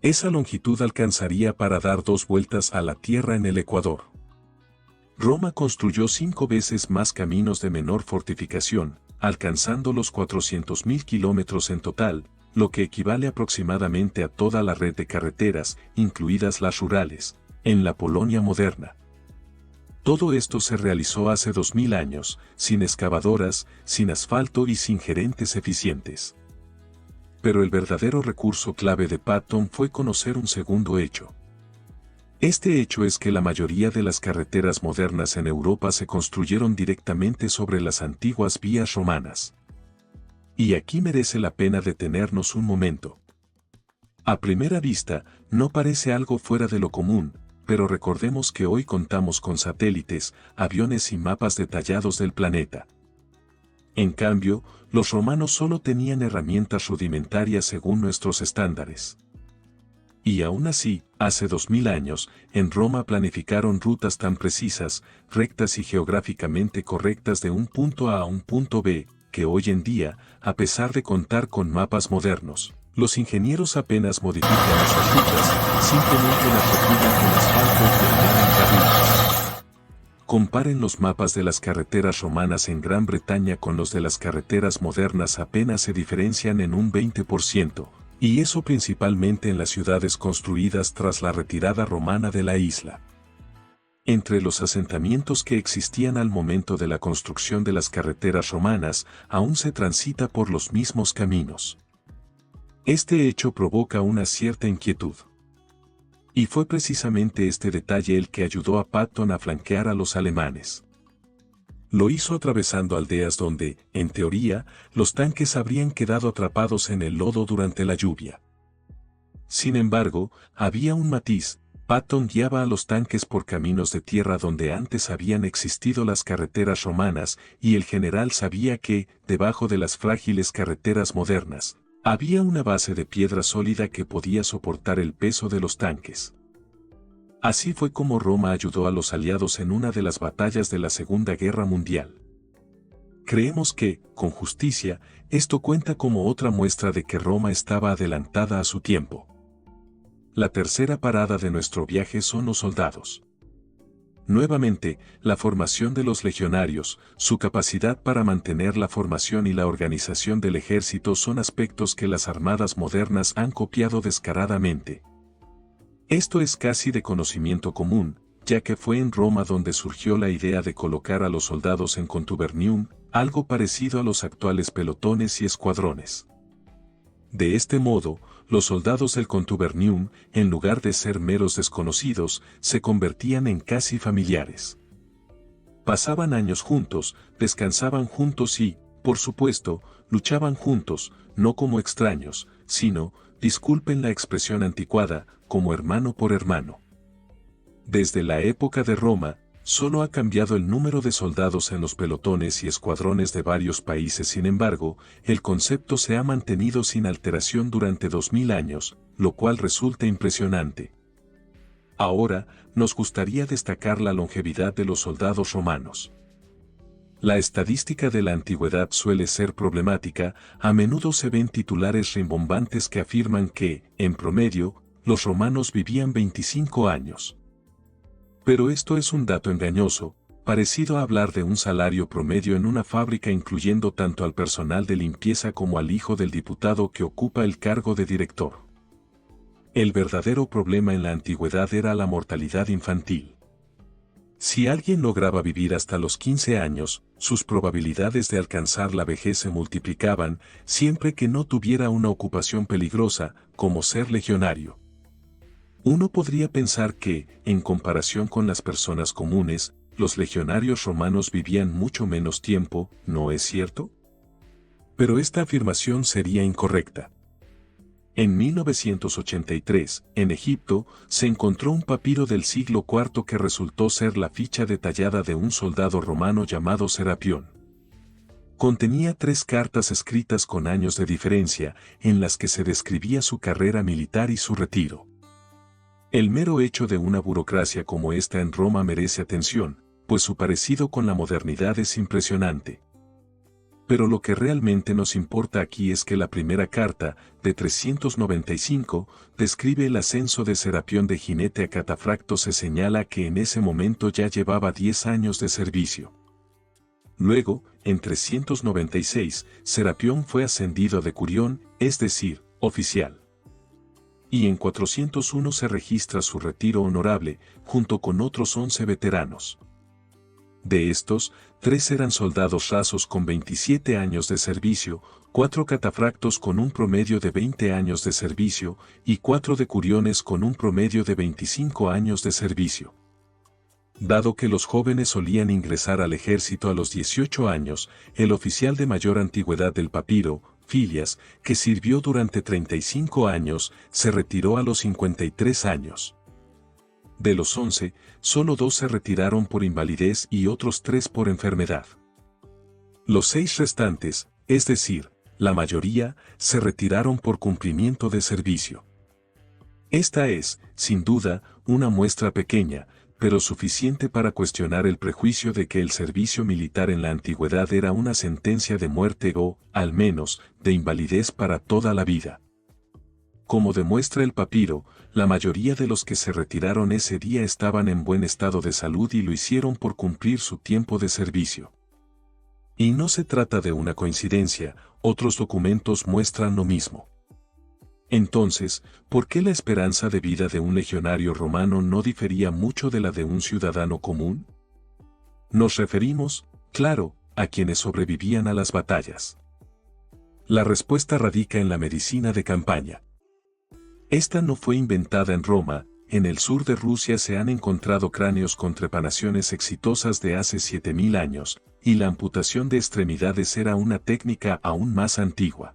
Esa longitud alcanzaría para dar 2 vueltas a la Tierra en el Ecuador. Roma construyó 5 veces más caminos de menor fortificación, alcanzando los 400.000 kilómetros en total, lo que equivale aproximadamente a toda la red de carreteras, incluidas las rurales, en la Polonia moderna. Todo esto se realizó hace 2000 años, sin excavadoras, sin asfalto y sin gerentes eficientes. Pero el verdadero recurso clave de Patton fue conocer un segundo hecho. Este hecho es que la mayoría de las carreteras modernas en Europa se construyeron directamente sobre las antiguas vías romanas. Y aquí merece la pena detenernos un momento. A primera vista, no parece algo fuera de lo común, pero recordemos que hoy contamos con satélites, aviones y mapas detallados del planeta. En cambio, los romanos solo tenían herramientas rudimentarias según nuestros estándares. Y aún así, hace 2000 años, en Roma planificaron rutas tan precisas, rectas y geográficamente correctas de un punto A a un punto B, que hoy en día, a pesar de contar con mapas modernos, los ingenieros apenas modifican esas rutas, simplemente las recubren con asfalto y añaden carriles. Comparen los mapas de las carreteras romanas en Gran Bretaña con los de las carreteras modernas, apenas se diferencian en un 20%, y eso principalmente en las ciudades construidas tras la retirada romana de la isla. Entre los asentamientos que existían al momento de la construcción de las carreteras romanas, aún se transita por los mismos caminos. Este hecho provoca una cierta inquietud. Y fue precisamente este detalle el que ayudó a Patton a flanquear a los alemanes. Lo hizo atravesando aldeas donde, en teoría, los tanques habrían quedado atrapados en el lodo durante la lluvia. Sin embargo, había un matiz. Patton guiaba a los tanques por caminos de tierra donde antes habían existido las carreteras romanas, y el general sabía que, debajo de las frágiles carreteras modernas, había una base de piedra sólida que podía soportar el peso de los tanques. Así fue como Roma ayudó a los aliados en una de las batallas de la Segunda Guerra Mundial. Creemos que, con justicia, esto cuenta como otra muestra de que Roma estaba adelantada a su tiempo. La tercera parada de nuestro viaje son los soldados. Nuevamente, la formación de los legionarios, su capacidad para mantener la formación y la organización del ejército son aspectos que las armadas modernas han copiado descaradamente. Esto es casi de conocimiento común, ya que fue en Roma donde surgió la idea de colocar a los soldados en contubernium, algo parecido a los actuales pelotones y escuadrones. De este modo, los soldados del contubernium, en lugar de ser meros desconocidos, se convertían en casi familiares. Pasaban años juntos, descansaban juntos y, por supuesto, luchaban juntos, no como extraños, sino, disculpen la expresión anticuada, como hermano por hermano. Desde la época de Roma, solo ha cambiado el número de soldados en los pelotones y escuadrones de varios países. Sin embargo, el concepto se ha mantenido sin alteración durante 2000 años, lo cual resulta impresionante. Ahora, nos gustaría destacar la longevidad de los soldados romanos. La estadística de la antigüedad suele ser problemática, a menudo se ven titulares rimbombantes que afirman que, en promedio, los romanos vivían 25 años. Pero esto es un dato engañoso, parecido a hablar de un salario promedio en una fábrica incluyendo tanto al personal de limpieza como al hijo del diputado que ocupa el cargo de director. El verdadero problema en la antigüedad era la mortalidad infantil. Si alguien lograba vivir hasta los 15 años, sus probabilidades de alcanzar la vejez se multiplicaban, siempre que no tuviera una ocupación peligrosa, como ser legionario. Uno podría pensar que, en comparación con las personas comunes, los legionarios romanos vivían mucho menos tiempo, ¿no es cierto? Pero esta afirmación sería incorrecta. En 1983, en Egipto, se encontró un papiro del siglo IV que resultó ser la ficha detallada de un soldado romano llamado Serapión. Contenía 3 cartas escritas con años de diferencia, en las que se describía su carrera militar y su retiro. El mero hecho de una burocracia como esta en Roma merece atención, pues su parecido con la modernidad es impresionante. Pero lo que realmente nos importa aquí es que la primera carta, de 395, describe el ascenso de Serapión de jinete a catafracto. Se señala que en ese momento ya llevaba 10 años de servicio. Luego, en 396, Serapión fue ascendido de curión, es decir, oficial. Y en 401 se registra su retiro honorable, junto con otros 11 veteranos. De estos, 3 eran soldados rasos con 27 años de servicio, 4 catafractos con un promedio de 20 años de servicio, y 4 decuriones con un promedio de 25 años de servicio. Dado que los jóvenes solían ingresar al ejército a los 18 años, el oficial de mayor antigüedad del papiro, Filias, que sirvió durante 35 años, se retiró a los 53 años. De los 11, solo 2 se retiraron por invalidez y otros 3 por enfermedad. Los 6 restantes, es decir, la mayoría, se retiraron por cumplimiento de servicio. Esta es, sin duda, una muestra pequeña, pero suficiente para cuestionar el prejuicio de que el servicio militar en la antigüedad era una sentencia de muerte o, al menos, de invalidez para toda la vida. Como demuestra el papiro, la mayoría de los que se retiraron ese día estaban en buen estado de salud y lo hicieron por cumplir su tiempo de servicio. Y no se trata de una coincidencia, otros documentos muestran lo mismo. Entonces, ¿por qué la esperanza de vida de un legionario romano no difería mucho de la de un ciudadano común? Nos referimos, claro, a quienes sobrevivían a las batallas. La respuesta radica en la medicina de campaña. Esta no fue inventada en Roma, en el sur de Rusia se han encontrado cráneos con trepanaciones exitosas de hace 7000 años, y la amputación de extremidades era una técnica aún más antigua.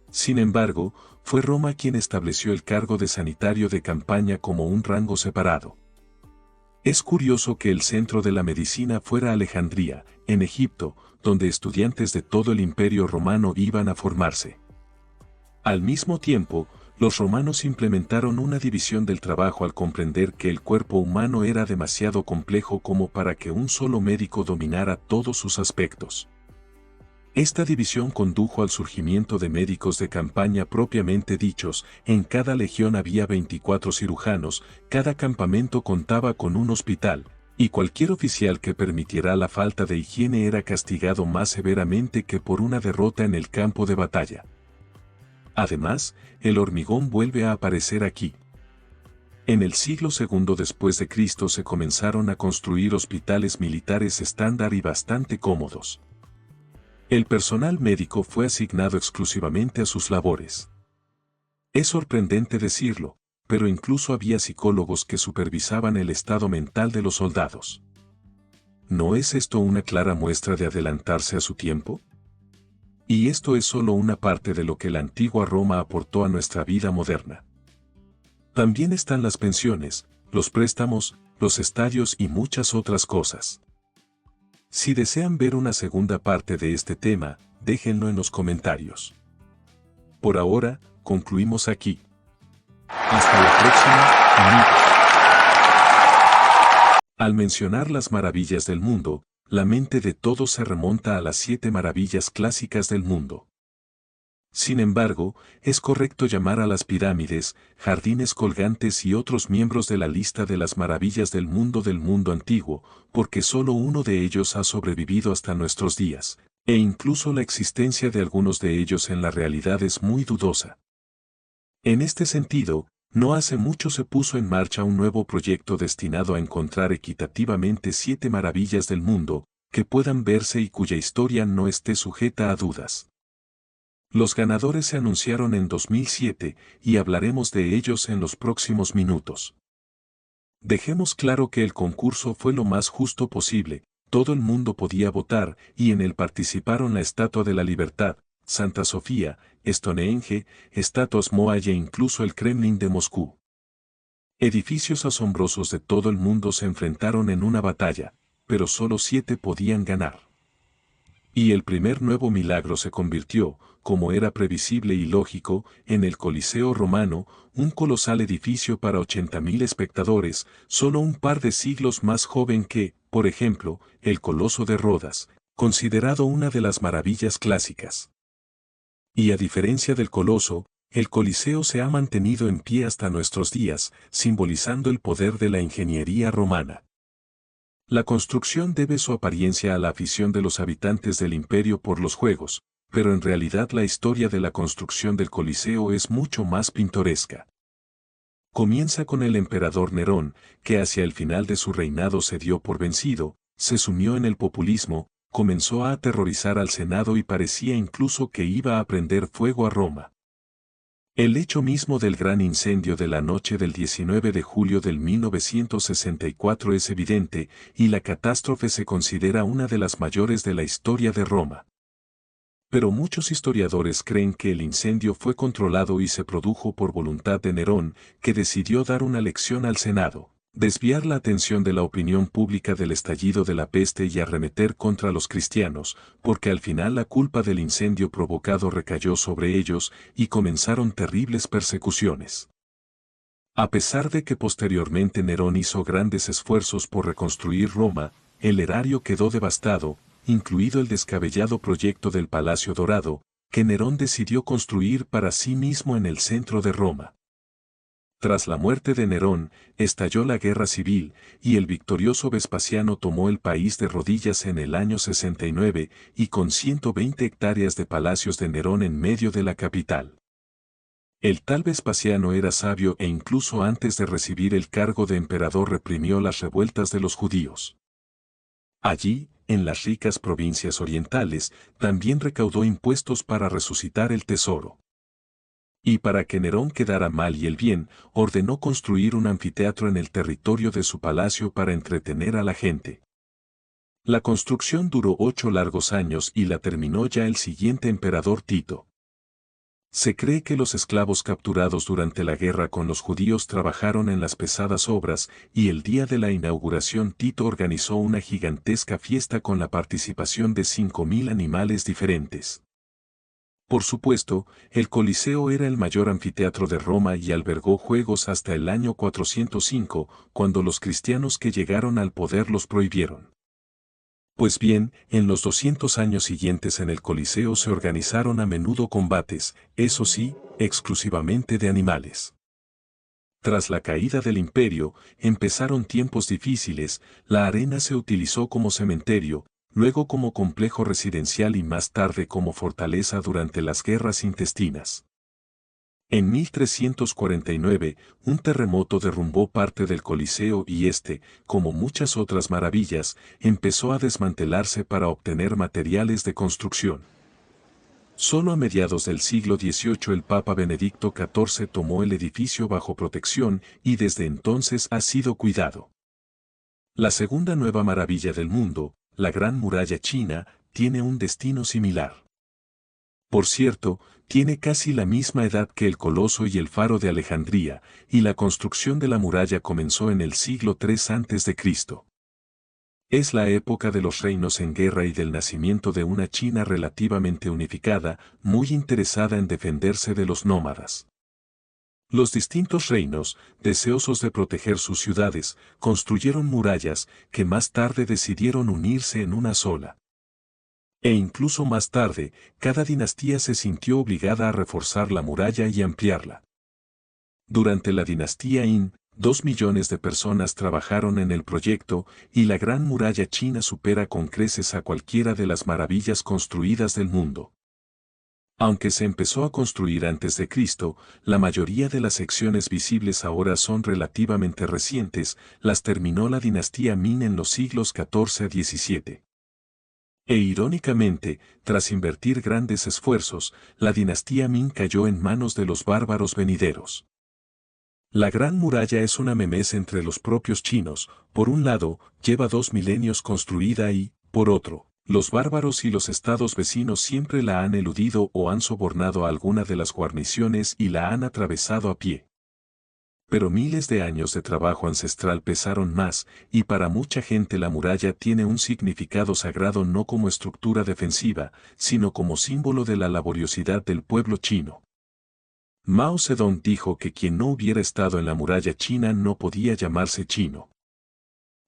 Sin embargo, fue Roma quien estableció el cargo de sanitario de campaña como un rango separado. Es curioso que el centro de la medicina fuera Alejandría, en Egipto, donde estudiantes de todo el Imperio Romano iban a formarse. Al mismo tiempo, los romanos implementaron una división del trabajo al comprender que el cuerpo humano era demasiado complejo como para que un solo médico dominara todos sus aspectos. Esta división condujo al surgimiento de médicos de campaña propiamente dichos, en cada legión había 24 cirujanos, cada campamento contaba con un hospital, y cualquier oficial que permitiera la falta de higiene era castigado más severamente que por una derrota en el campo de batalla. Además, el hormigón vuelve a aparecer aquí. En el siglo II después de Cristo se comenzaron a construir hospitales militares estándar y bastante cómodos. El personal médico fue asignado exclusivamente a sus labores. Es sorprendente decirlo, pero incluso había psicólogos que supervisaban el estado mental de los soldados. ¿No es esto una clara muestra de adelantarse a su tiempo? Y esto es solo una parte de lo que la antigua Roma aportó a nuestra vida moderna. También están las pensiones, los préstamos, los estadios y muchas otras cosas. Si desean ver una segunda parte de este tema, déjenlo en los comentarios. Por ahora, concluimos aquí. Hasta la próxima, amigos. Al mencionar las maravillas del mundo, la mente de todos se remonta a las 7 maravillas clásicas del mundo. Sin embargo, es correcto llamar a las pirámides, jardines colgantes y otros miembros de la lista de las maravillas del mundo antiguo, porque solo uno de ellos ha sobrevivido hasta nuestros días, e incluso la existencia de algunos de ellos en la realidad es muy dudosa. En este sentido, no hace mucho se puso en marcha un nuevo proyecto destinado a encontrar equitativamente 7 maravillas del mundo, que puedan verse y cuya historia no esté sujeta a dudas. Los ganadores se anunciaron en 2007 y hablaremos de ellos en los próximos minutos. Dejemos claro que el concurso fue lo más justo posible, todo el mundo podía votar y en él participaron la Estatua de la Libertad, Santa Sofía, Stonehenge, estatuas Moai e incluso el Kremlin de Moscú. Edificios asombrosos de todo el mundo se enfrentaron en una batalla, pero solo 7 podían ganar. Y el primer nuevo milagro se convirtió, como era previsible y lógico, en el Coliseo romano, un colosal edificio para 80.000 espectadores, solo un par de siglos más joven que, por ejemplo, el Coloso de Rodas, considerado una de las maravillas clásicas. Y a diferencia del Coloso, el Coliseo se ha mantenido en pie hasta nuestros días, simbolizando el poder de la ingeniería romana. La construcción debe su apariencia a la afición de los habitantes del imperio por los juegos, pero en realidad la historia de la construcción del Coliseo es mucho más pintoresca. Comienza con el emperador Nerón, que hacia el final de su reinado se dio por vencido, se sumió en el populismo, comenzó a aterrorizar al Senado y parecía incluso que iba a prender fuego a Roma. El hecho mismo del gran incendio de la noche del 19 de julio del 1964 es evidente, y la catástrofe se considera una de las mayores de la historia de Roma. Pero muchos historiadores creen que el incendio fue controlado y se produjo por voluntad de Nerón, que decidió dar una lección al Senado, desviar la atención de la opinión pública del estallido de la peste y arremeter contra los cristianos, porque al final la culpa del incendio provocado recayó sobre ellos y comenzaron terribles persecuciones. A pesar de que posteriormente Nerón hizo grandes esfuerzos por reconstruir Roma, el erario quedó devastado, incluido el descabellado proyecto del Palacio Dorado, que Nerón decidió construir para sí mismo en el centro de Roma. Tras la muerte de Nerón, estalló la guerra civil, y el victorioso Vespasiano tomó el país de rodillas en el año 69, y con 120 hectáreas de palacios de Nerón en medio de la capital. El tal Vespasiano era sabio e incluso antes de recibir el cargo de emperador reprimió las revueltas de los judíos. Allí, en las ricas provincias orientales, también recaudó impuestos para resucitar el tesoro. Y para que Nerón quedara mal y el bien, ordenó construir un anfiteatro en el territorio de su palacio para entretener a la gente. La construcción duró 8 largos años y la terminó ya el siguiente emperador Tito. Se cree que los esclavos capturados durante la guerra con los judíos trabajaron en las pesadas obras, y el día de la inauguración Tito organizó una gigantesca fiesta con la participación de 5.000 animales diferentes. Por supuesto, el Coliseo era el mayor anfiteatro de Roma y albergó juegos hasta el año 405, cuando los cristianos que llegaron al poder los prohibieron. Pues bien, en los 200 años siguientes en el Coliseo se organizaron a menudo combates, eso sí, exclusivamente de animales. Tras la caída del imperio, empezaron tiempos difíciles, la arena se utilizó como cementerio, luego como complejo residencial y más tarde como fortaleza durante las guerras intestinas. En 1349, un terremoto derrumbó parte del Coliseo y como muchas otras maravillas, empezó a desmantelarse para obtener materiales de construcción. Solo a mediados del siglo XVIII el Papa Benedicto XIV tomó el edificio bajo protección y desde entonces ha sido cuidado. La segunda nueva maravilla del mundo, la Gran Muralla China, tiene un destino similar. Por cierto, tiene casi la misma edad que el Coloso y el Faro de Alejandría, y la construcción de la muralla comenzó en el siglo III a.C. Es la época de los reinos en guerra y del nacimiento de una China relativamente unificada, muy interesada en defenderse de los nómadas. Los distintos reinos, deseosos de proteger sus ciudades, construyeron murallas que más tarde decidieron unirse en una sola. E incluso más tarde, cada dinastía se sintió obligada a reforzar la muralla y ampliarla. Durante la dinastía Qin, 2 millones de personas trabajaron en el proyecto y la Gran Muralla China supera con creces a cualquiera de las maravillas construidas del mundo. Aunque se empezó a construir antes de Cristo, la mayoría de las secciones visibles ahora son relativamente recientes, las terminó la dinastía Ming en los siglos XIV a XVII. E irónicamente, tras invertir grandes esfuerzos, la dinastía Ming cayó en manos de los bárbaros venideros. La Gran Muralla es una memez entre los propios chinos, por un lado, lleva 2 milenios construida y, por otro, los bárbaros y los estados vecinos siempre la han eludido o han sobornado a alguna de las guarniciones y la han atravesado a pie. Pero miles de años de trabajo ancestral pesaron más, y para mucha gente la muralla tiene un significado sagrado no como estructura defensiva, sino como símbolo de la laboriosidad del pueblo chino. Mao Zedong dijo que quien no hubiera estado en la muralla china no podía llamarse chino.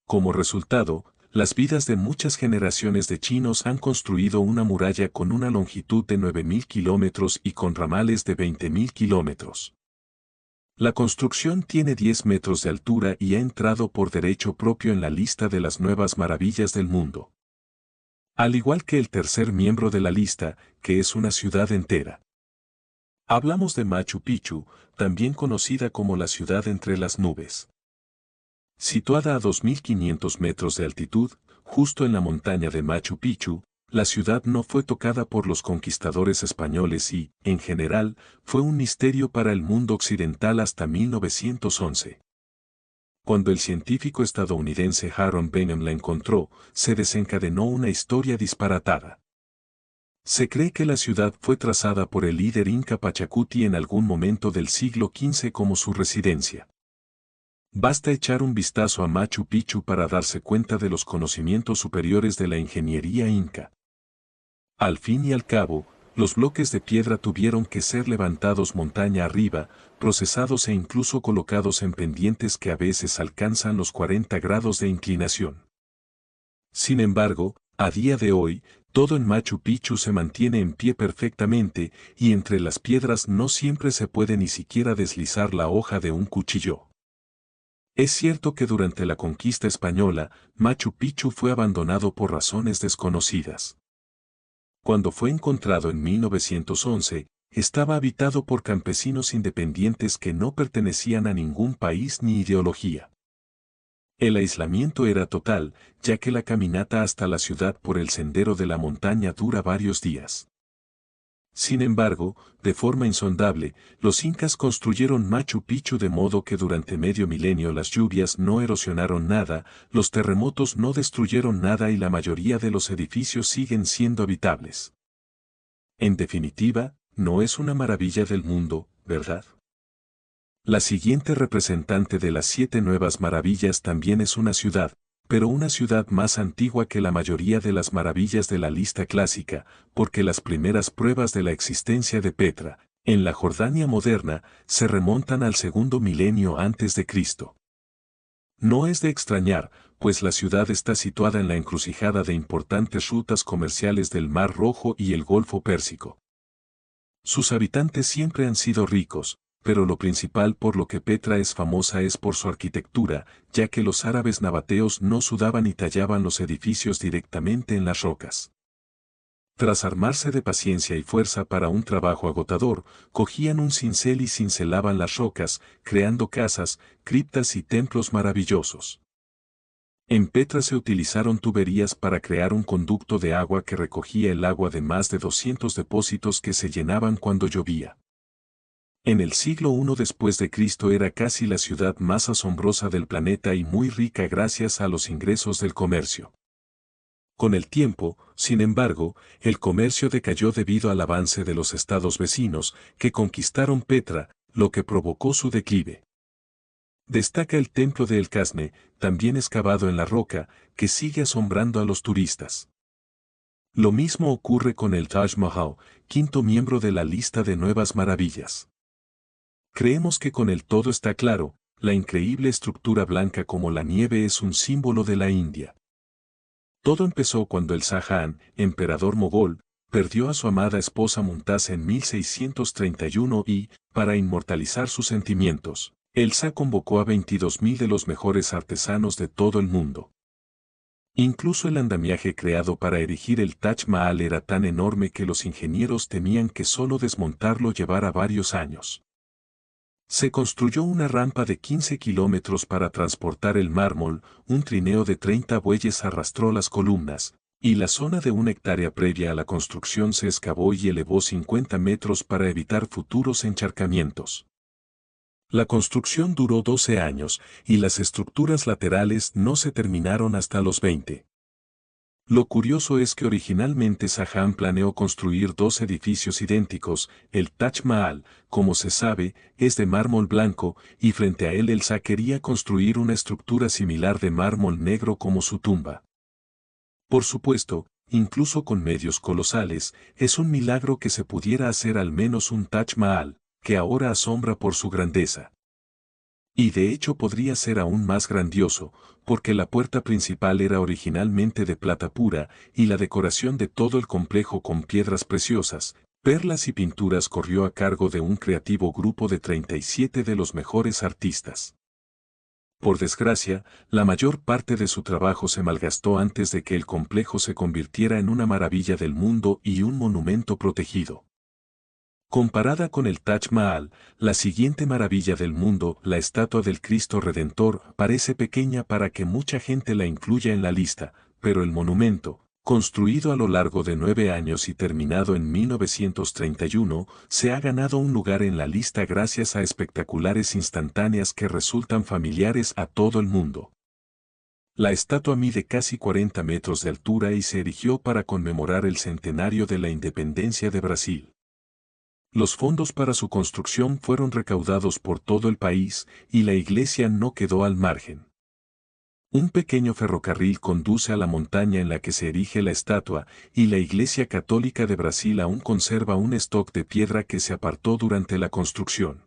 Como resultado, las vidas de muchas generaciones de chinos han construido una muralla con una longitud de 9.000 kilómetros y con ramales de 20.000 kilómetros. La construcción tiene 10 metros de altura y ha entrado por derecho propio en la lista de las nuevas maravillas del mundo. Al igual que el tercer miembro de la lista, que es una ciudad entera. Hablamos de Machu Picchu, también conocida como la ciudad entre las nubes. Situada a 2.500 metros de altitud, justo en la montaña de Machu Picchu, la ciudad no fue tocada por los conquistadores españoles y, en general, fue un misterio para el mundo occidental hasta 1911. Cuando el científico estadounidense Aaron Benham la encontró, se desencadenó una historia disparatada. Se cree que la ciudad fue trazada por el líder inca Pachacuti en algún momento del siglo XV como su residencia. Basta echar un vistazo a Machu Picchu para darse cuenta de los conocimientos superiores de la ingeniería inca. Al fin y al cabo, Los bloques de piedra tuvieron que ser levantados montaña arriba, procesados e incluso colocados en pendientes que a veces alcanzan los 40 grados de inclinación. Sin embargo, a día de hoy, todo en Machu Picchu se mantiene en pie perfectamente y entre las piedras no siempre se puede ni siquiera deslizar la hoja de un cuchillo. Es cierto que durante la conquista española, Machu Picchu fue abandonado por razones desconocidas. Cuando fue encontrado en 1911, estaba habitado por campesinos independientes que no pertenecían a ningún país ni ideología. El aislamiento era total, ya que la caminata hasta la ciudad por el sendero de la montaña dura varios días. Sin embargo, de forma insondable, los incas construyeron Machu Picchu de modo que durante medio milenio las lluvias no erosionaron nada, los terremotos no destruyeron nada y la mayoría de los edificios siguen siendo habitables. En definitiva, no es una maravilla del mundo, ¿verdad? La siguiente representante de las 7 nuevas maravillas también es una ciudad, pero una ciudad más antigua que la mayoría de las maravillas de la lista clásica, porque las primeras pruebas de la existencia de Petra, en la Jordania moderna, se remontan al segundo milenio antes de Cristo. No es de extrañar, pues la ciudad está situada en la encrucijada de importantes rutas comerciales del Mar Rojo y el Golfo Pérsico. Sus habitantes siempre han sido ricos, pero lo principal por lo que Petra es famosa es por su arquitectura, ya que los árabes nabateos no sudaban y tallaban los edificios directamente en las rocas. Tras armarse de paciencia y fuerza para un trabajo agotador, cogían un cincel y cincelaban las rocas, creando casas, criptas y templos maravillosos. En Petra se utilizaron tuberías para crear un conducto de agua que recogía el agua de más de 200 depósitos que se llenaban cuando llovía. En el siglo I después de Cristo era casi la ciudad más asombrosa del planeta y muy rica gracias a los ingresos del comercio. Con el tiempo, sin embargo, el comercio decayó debido al avance de los estados vecinos, que conquistaron Petra, lo que provocó su declive. Destaca el templo de El Casne, también excavado en la roca, que sigue asombrando a los turistas. Lo mismo ocurre con el Taj Mahal, quinto miembro de la lista de nuevas maravillas. Creemos que con el todo está claro, la increíble estructura blanca como la nieve es un símbolo de la India. Todo empezó cuando el Shah Jahan, emperador mogol, perdió a su amada esposa Mumtaz en 1631 y, para inmortalizar sus sentimientos, el Shah convocó a 22.000 de los mejores artesanos de todo el mundo. Incluso el andamiaje creado para erigir el Taj Mahal era tan enorme que los ingenieros temían que solo desmontarlo llevara varios años. Se construyó una rampa de 15 kilómetros para transportar el mármol, un trineo de 30 bueyes arrastró las columnas, y la zona de 1 hectárea previa a la construcción se excavó y elevó 50 metros para evitar futuros encharcamientos. La construcción duró 12 años, y las estructuras laterales no se terminaron hasta los 20. Lo curioso es que originalmente Shah Jahan planeó construir 2 edificios idénticos, el Taj Mahal, como se sabe, es de mármol blanco, y frente a él el Shah quería construir una estructura similar de mármol negro como su tumba. Por supuesto, incluso con medios colosales, es un milagro que se pudiera hacer al menos un Taj Mahal, que ahora asombra por su grandeza. Y de hecho podría ser aún más grandioso, porque la puerta principal era originalmente de plata pura, y la decoración de todo el complejo con piedras preciosas, perlas y pinturas corrió a cargo de un creativo grupo de 37 de los mejores artistas. Por desgracia, la mayor parte de su trabajo se malgastó antes de que el complejo se convirtiera en una maravilla del mundo y un monumento protegido. Comparada con el Taj Mahal, la siguiente maravilla del mundo, la estatua del Cristo Redentor, parece pequeña para que mucha gente la incluya en la lista, pero el monumento, construido a lo largo de 9 años y terminado en 1931, se ha ganado un lugar en la lista gracias a espectaculares instantáneas que resultan familiares a todo el mundo. La estatua mide casi 40 metros de altura y se erigió para conmemorar el centenario de la independencia de Brasil. Los fondos para su construcción fueron recaudados por todo el país, y la iglesia no quedó al margen. Un pequeño ferrocarril conduce a la montaña en la que se erige la estatua, y la Iglesia Católica de Brasil aún conserva un stock de piedra que se apartó durante la construcción.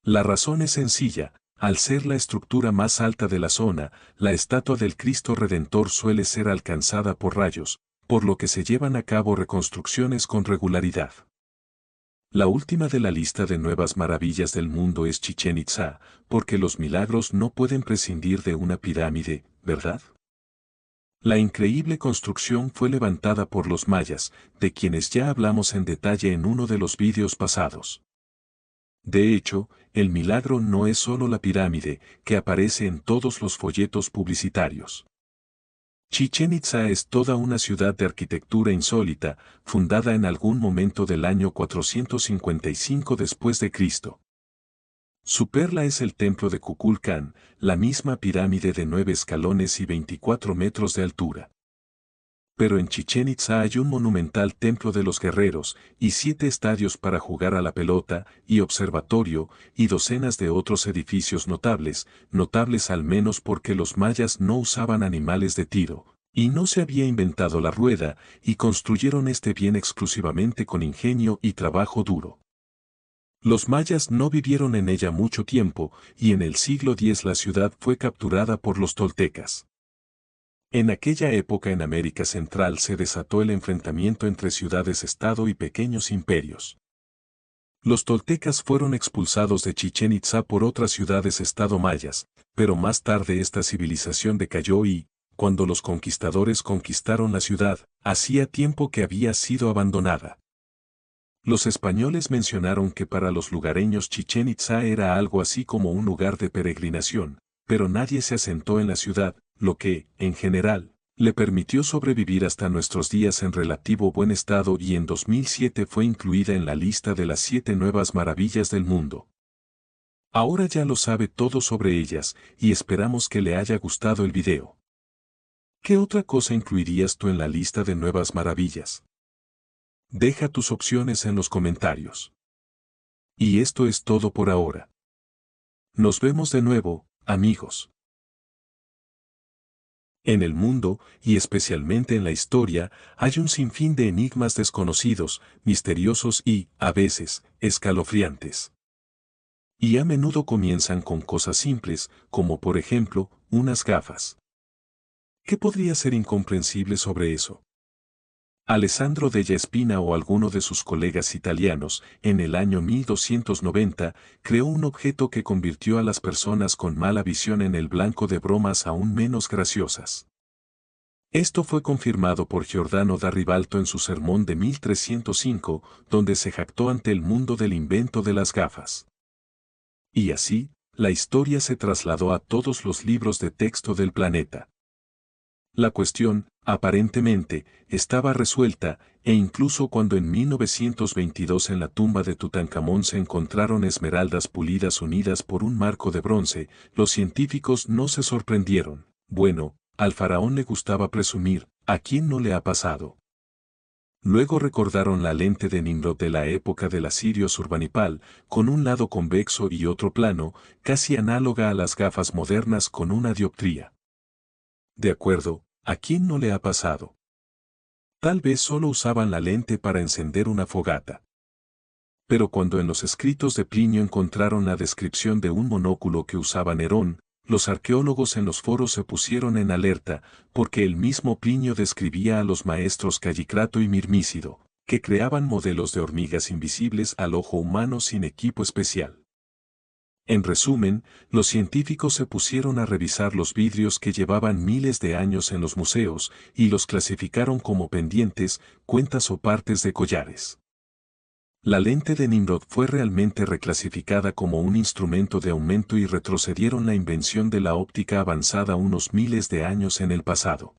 La razón es sencilla: al ser la estructura más alta de la zona, la estatua del Cristo Redentor suele ser alcanzada por rayos, por lo que se llevan a cabo reconstrucciones con regularidad. La última de la lista de nuevas maravillas del mundo es Chichén Itzá, porque los milagros no pueden prescindir de una pirámide, ¿verdad? La increíble construcción fue levantada por los mayas, de quienes ya hablamos en detalle en uno de los vídeos pasados. De hecho, el milagro no es solo la pirámide, que aparece en todos los folletos publicitarios. Chichén Itzá es toda una ciudad de arquitectura insólita, fundada en algún momento del año 455 después de Cristo. Su perla es el templo de Kukulcán, la misma pirámide de 9 escalones y 24 metros de altura. Pero en Chichén Itzá hay un monumental templo de los guerreros, y 7 estadios para jugar a la pelota, y observatorio, y docenas de otros edificios notables al menos porque los mayas no usaban animales de tiro, y no se había inventado la rueda, y construyeron este bien exclusivamente con ingenio y trabajo duro. Los mayas no vivieron en ella mucho tiempo, y en el siglo X la ciudad fue capturada por los toltecas. En aquella época en América Central se desató el enfrentamiento entre ciudades-estado y pequeños imperios. Los toltecas fueron expulsados de Chichén Itzá por otras ciudades-estado mayas, pero más tarde esta civilización decayó y, cuando los conquistadores conquistaron la ciudad, hacía tiempo que había sido abandonada. Los españoles mencionaron que para los lugareños Chichén Itzá era algo así como un lugar de peregrinación, pero nadie se asentó en la ciudad, lo que, en general, le permitió sobrevivir hasta nuestros días en relativo buen estado, y en 2007 fue incluida en la lista de las 7 nuevas maravillas del mundo. Ahora ya lo sabe todo sobre ellas, y esperamos que le haya gustado el video. ¿Qué otra cosa incluirías tú en la lista de nuevas maravillas? Deja tus opciones en los comentarios. Y esto es todo por ahora. Nos vemos de nuevo, amigos. En el mundo, y especialmente en la historia, hay un sinfín de enigmas desconocidos, misteriosos y, a veces, escalofriantes. Y a menudo comienzan con cosas simples, como por ejemplo, unas gafas. ¿Qué podría ser incomprensible sobre eso? Alessandro Della Spina o alguno de sus colegas italianos, en el año 1290, creó un objeto que convirtió a las personas con mala visión en el blanco de bromas aún menos graciosas. Esto fue confirmado por Giordano da Ribalto en su sermón de 1305, donde se jactó ante el mundo del invento de las gafas. Y así, la historia se trasladó a todos los libros de texto del planeta. La cuestión, aparentemente, estaba resuelta, e incluso cuando en 1922 en la tumba de Tutankamón se encontraron esmeraldas pulidas unidas por un marco de bronce, los científicos no se sorprendieron. Bueno, al faraón le gustaba presumir, ¿a quién no le ha pasado? Luego recordaron la lente de Nimrod de la época del asirio Surbanipal, con un lado convexo y otro plano, casi análoga a las gafas modernas con una dioptría. De acuerdo, ¿a quién no le ha pasado? Tal vez solo usaban la lente para encender una fogata. Pero cuando en los escritos de Plinio encontraron la descripción de un monóculo que usaba Nerón, los arqueólogos en los foros se pusieron en alerta, porque el mismo Plinio describía a los maestros Callicrato y Mirmícido, que creaban modelos de hormigas invisibles al ojo humano sin equipo especial. En resumen, los científicos se pusieron a revisar los vidrios que llevaban miles de años en los museos, y los clasificaron como pendientes, cuentas o partes de collares. La lente de Nimrod fue realmente reclasificada como un instrumento de aumento y retrocedieron la invención de la óptica avanzada unos miles de años en el pasado.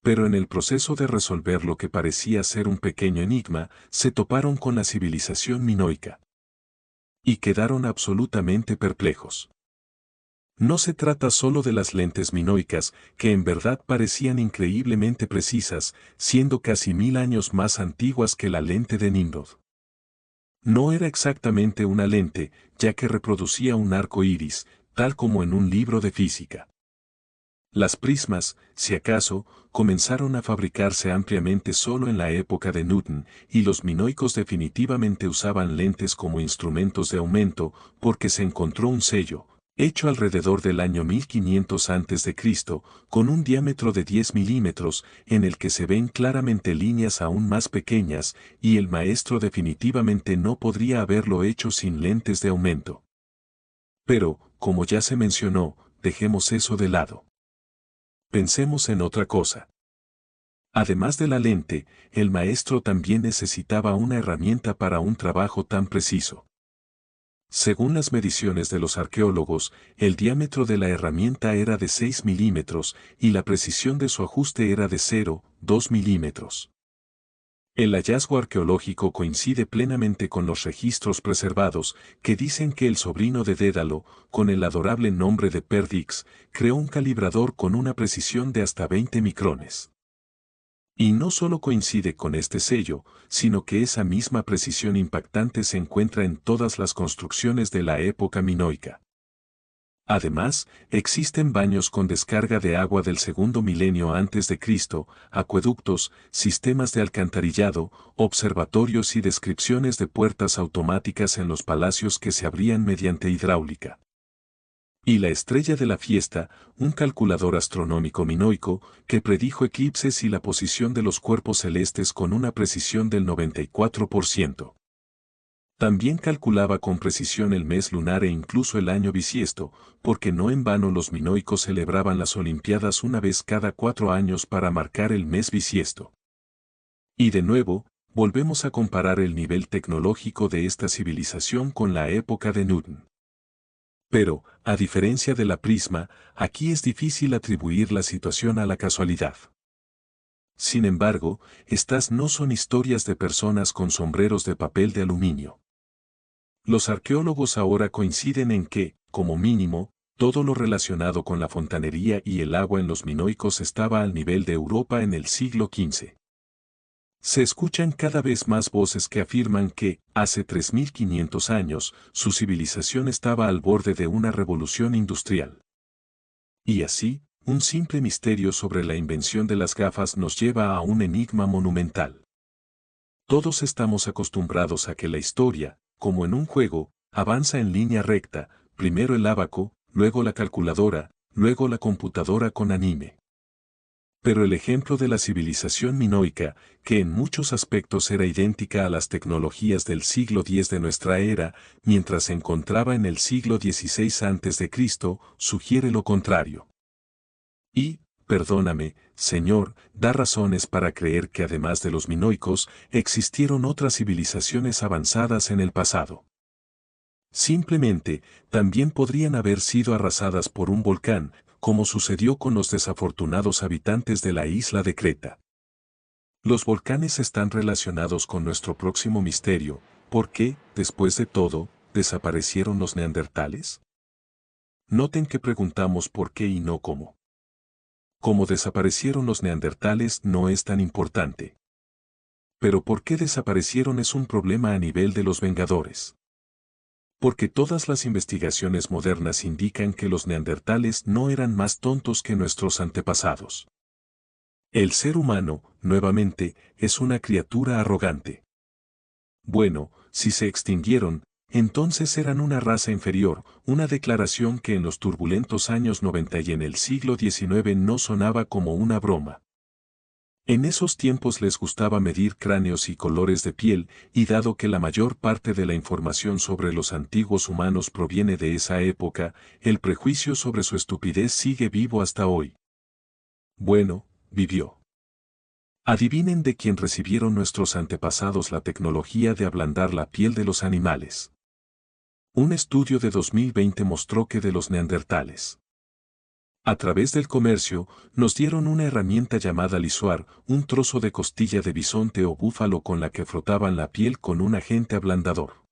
Pero en el proceso de resolver lo que parecía ser un pequeño enigma, se toparon con la civilización minoica. Y quedaron absolutamente perplejos. No se trata solo de las lentes minoicas, que en verdad parecían increíblemente precisas, siendo casi 1000 años más antiguas que la lente de Nimrod. No era exactamente una lente, ya que reproducía un arco iris, tal como en un libro de física. Las prismas, si acaso, comenzaron a fabricarse ampliamente solo en la época de Newton, y los minoicos definitivamente usaban lentes como instrumentos de aumento, porque se encontró un sello, hecho alrededor del año 1500 a.C., con un diámetro de 10 milímetros, en el que se ven claramente líneas aún más pequeñas, y el maestro definitivamente no podría haberlo hecho sin lentes de aumento. Pero, como ya se mencionó, dejemos eso de lado. Pensemos en otra cosa. Además de la lente, el maestro también necesitaba una herramienta para un trabajo tan preciso. Según las mediciones de los arqueólogos, el diámetro de la herramienta era de 6 milímetros y la precisión de su ajuste era de 0,2 milímetros. El hallazgo arqueológico coincide plenamente con los registros preservados, que dicen que el sobrino de Dédalo, con el adorable nombre de Perdix, creó un calibrador con una precisión de hasta 20 micrones. Y no solo coincide con este sello, sino que esa misma precisión impactante se encuentra en todas las construcciones de la época minoica. Además, existen baños con descarga de agua del segundo milenio antes de Cristo, acueductos, sistemas de alcantarillado, observatorios y descripciones de puertas automáticas en los palacios que se abrían mediante hidráulica. Y la estrella de la fiesta, un calculador astronómico minoico, que predijo eclipses y la posición de los cuerpos celestes con una precisión del 94%. También calculaba con precisión el mes lunar e incluso el año bisiesto, porque no en vano los minoicos celebraban las Olimpiadas una vez cada 4 años para marcar el mes bisiesto. Y de nuevo, volvemos a comparar el nivel tecnológico de esta civilización con la época de Newton. Pero, a diferencia de la prisma, aquí es difícil atribuir la situación a la casualidad. Sin embargo, estas no son historias de personas con sombreros de papel de aluminio. Los arqueólogos ahora coinciden en que, como mínimo, todo lo relacionado con la fontanería y el agua en los minoicos estaba al nivel de Europa en el siglo XV. Se escuchan cada vez más voces que afirman que, hace 3500 años, su civilización estaba al borde de una revolución industrial. Y así, un simple misterio sobre la invención de las gafas nos lleva a un enigma monumental. Todos estamos acostumbrados a que la historia, como en un juego, avanza en línea recta, primero el ábaco, luego la calculadora, luego la computadora con anime. Pero el ejemplo de la civilización minoica, que en muchos aspectos era idéntica a las tecnologías del siglo X de nuestra era, mientras se encontraba en el siglo XVI a.C., sugiere lo contrario. Y, perdóname, Señor, da razones para creer que además de los minoicos, existieron otras civilizaciones avanzadas en el pasado. Simplemente, también podrían haber sido arrasadas por un volcán, como sucedió con los desafortunados habitantes de la isla de Creta. Los volcanes están relacionados con nuestro próximo misterio, ¿por qué, después de todo, desaparecieron los neandertales? Noten que preguntamos por qué y no cómo. Cómo desaparecieron los neandertales no es tan importante. Pero por qué desaparecieron es un problema a nivel de los Vengadores. Porque todas las investigaciones modernas indican que los neandertales no eran más tontos que nuestros antepasados. El ser humano, nuevamente, es una criatura arrogante. Bueno, si se extinguieron, entonces eran una raza inferior, una declaración que en los turbulentos años 90 y en el siglo XIX no sonaba como una broma. En esos tiempos les gustaba medir cráneos y colores de piel, y dado que la mayor parte de la información sobre los antiguos humanos proviene de esa época, el prejuicio sobre su estupidez sigue vivo hasta hoy. Bueno, vivió. Adivinen de quién recibieron nuestros antepasados la tecnología de ablandar la piel de los animales. Un estudio de 2020 mostró que de los neandertales. A través del comercio, nos dieron una herramienta llamada lisuar, un trozo de costilla de bisonte o búfalo con la que frotaban la piel con un agente ablandador.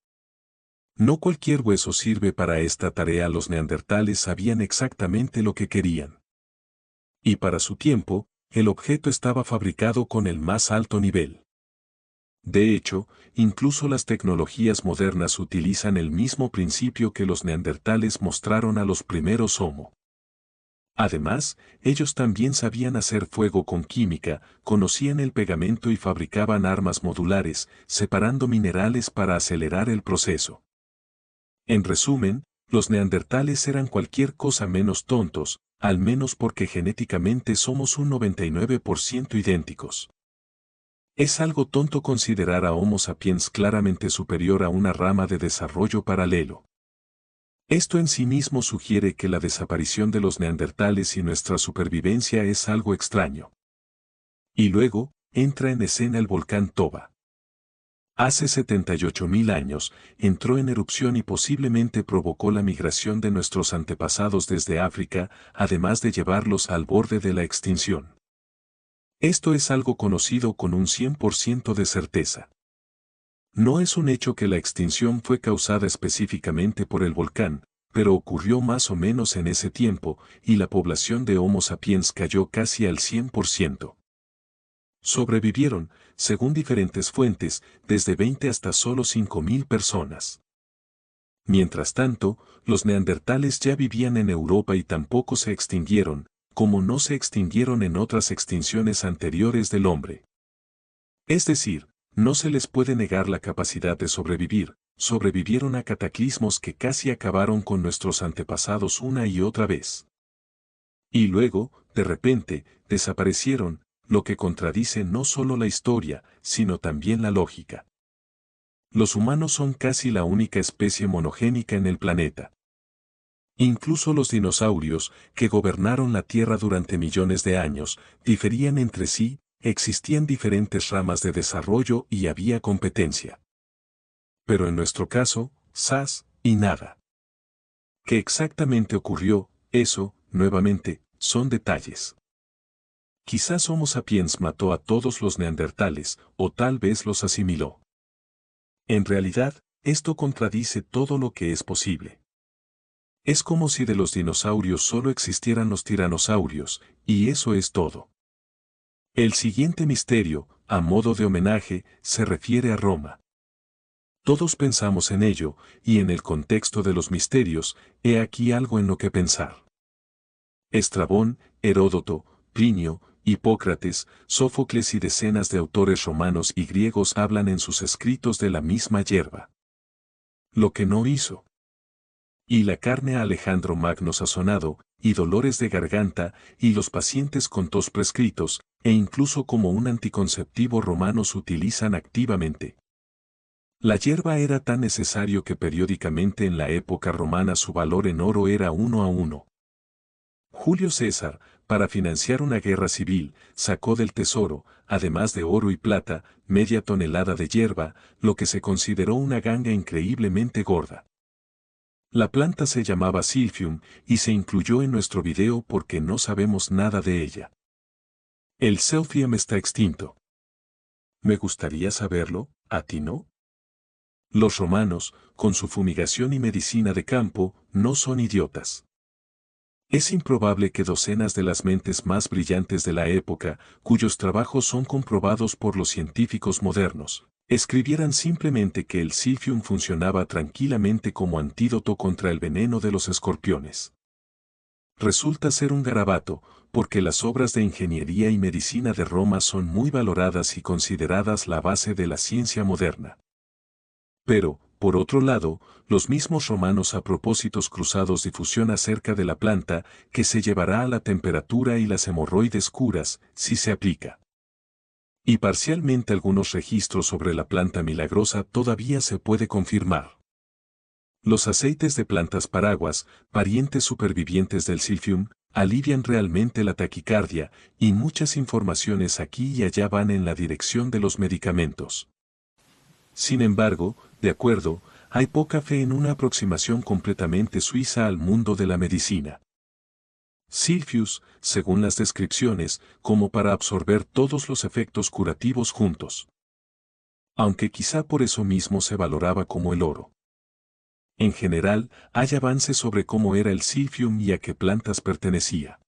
No cualquier hueso sirve para esta tarea, los neandertales sabían exactamente lo que querían. Y para su tiempo, el objeto estaba fabricado con el más alto nivel. De hecho, incluso las tecnologías modernas utilizan el mismo principio que los neandertales mostraron a los primeros Homo. Además, ellos también sabían hacer fuego con química, conocían el pegamento y fabricaban armas modulares, separando minerales para acelerar el proceso. En resumen, los neandertales eran cualquier cosa menos tontos, al menos porque genéticamente somos un 99% idénticos. Es algo tonto considerar a Homo sapiens claramente superior a una rama de desarrollo paralelo. Esto en sí mismo sugiere que la desaparición de los neandertales y nuestra supervivencia es algo extraño. Y luego, entra en escena el volcán Toba. Hace 78.000 años, entró en erupción y posiblemente provocó la migración de nuestros antepasados desde África, además de llevarlos al borde de la extinción. Esto es algo conocido con un 100% de certeza. No es un hecho que la extinción fue causada específicamente por el volcán, pero ocurrió más o menos en ese tiempo, y la población de Homo sapiens cayó casi al 100%. Sobrevivieron, según diferentes fuentes, desde 20 hasta solo 5.000 personas. Mientras tanto, los neandertales ya vivían en Europa y tampoco se extinguieron, como no se extinguieron en otras extinciones anteriores del hombre. Es decir, no se les puede negar la capacidad de sobrevivir, sobrevivieron a cataclismos que casi acabaron con nuestros antepasados una y otra vez. Y luego, de repente, desaparecieron, lo que contradice no solo la historia, sino también la lógica. Los humanos son casi la única especie monogénica en el planeta. Incluso los dinosaurios, que gobernaron la Tierra durante millones de años, diferían entre sí, existían diferentes ramas de desarrollo y había competencia. Pero en nuestro caso, ¡zas! Y nada. ¿Qué exactamente ocurrió? Eso, nuevamente, son detalles. Quizás Homo sapiens mató a todos los neandertales, o tal vez los asimiló. En realidad, esto contradice todo lo que es posible. Es como si de los dinosaurios solo existieran los tiranosaurios, y eso es todo. El siguiente misterio, a modo de homenaje, se refiere a Roma. Todos pensamos en ello, y en el contexto de los misterios, he aquí algo en lo que pensar. Estrabón, Heródoto, Plinio, Hipócrates, Sófocles y decenas de autores romanos y griegos hablan en sus escritos de la misma hierba. Lo que no hizo. Y la carne a Alejandro Magno sazonado, y dolores de garganta, y los pacientes con tos prescritos, e incluso como un anticonceptivo romanos utilizan activamente. La hierba era tan necesario que periódicamente en la época romana su valor en oro era 1 a 1. Julio César, para financiar una guerra civil, sacó del tesoro, además de oro y plata, media tonelada de hierba, lo que se consideró una ganga increíblemente gorda. La planta se llamaba Silphium y se incluyó en nuestro video porque no sabemos nada de ella. El Silphium está extinto. Me gustaría saberlo, ¿a ti no? Los romanos, con su fumigación y medicina de campo, no son idiotas. Es improbable que docenas de las mentes más brillantes de la época, cuyos trabajos son comprobados por los científicos modernos, escribieran simplemente que el silphium funcionaba tranquilamente como antídoto contra el veneno de los escorpiones. Resulta ser un garabato, porque las obras de ingeniería y medicina de Roma son muy valoradas y consideradas la base de la ciencia moderna. Pero, por otro lado, los mismos romanos a propósitos cruzados difusión acerca de la planta que se llevará a la temperatura y las hemorroides curas, si se aplica. Y parcialmente algunos registros sobre la planta milagrosa todavía se puede confirmar. Los aceites de plantas paraguas, parientes supervivientes del silphium, alivian realmente la taquicardia, y muchas informaciones aquí y allá van en la dirección de los medicamentos. Sin embargo, de acuerdo, hay poca fe en una aproximación completamente suiza al mundo de la medicina. Silphius, según las descripciones, como para absorber todos los efectos curativos juntos. Aunque quizá por eso mismo se valoraba como el oro. En general, hay avances sobre cómo era el silphium y a qué plantas pertenecía.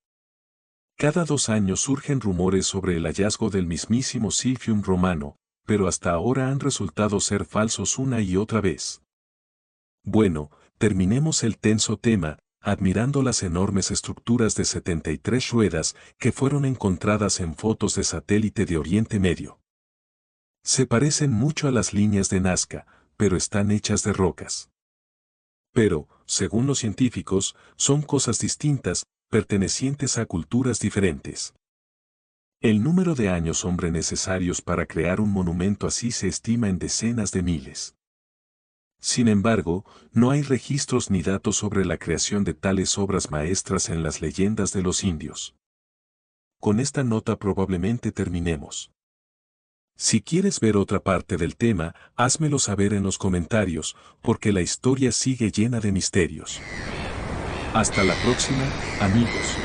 Cada 2 años surgen rumores sobre el hallazgo del mismísimo silphium romano, pero hasta ahora han resultado ser falsos una y otra vez. Bueno, terminemos el tenso tema, admirando las enormes estructuras de 73 ruedas que fueron encontradas en fotos de satélite de Oriente Medio. Se parecen mucho a las líneas de Nazca, pero están hechas de rocas. Pero, según los científicos, son cosas distintas, pertenecientes a culturas diferentes. El número de años hombre necesarios para crear un monumento así se estima en decenas de miles. Sin embargo, no hay registros ni datos sobre la creación de tales obras maestras en las leyendas de los indios. Con esta nota probablemente terminemos. Si quieres ver otra parte del tema, házmelo saber en los comentarios, porque la historia sigue llena de misterios. Hasta la próxima, amigos.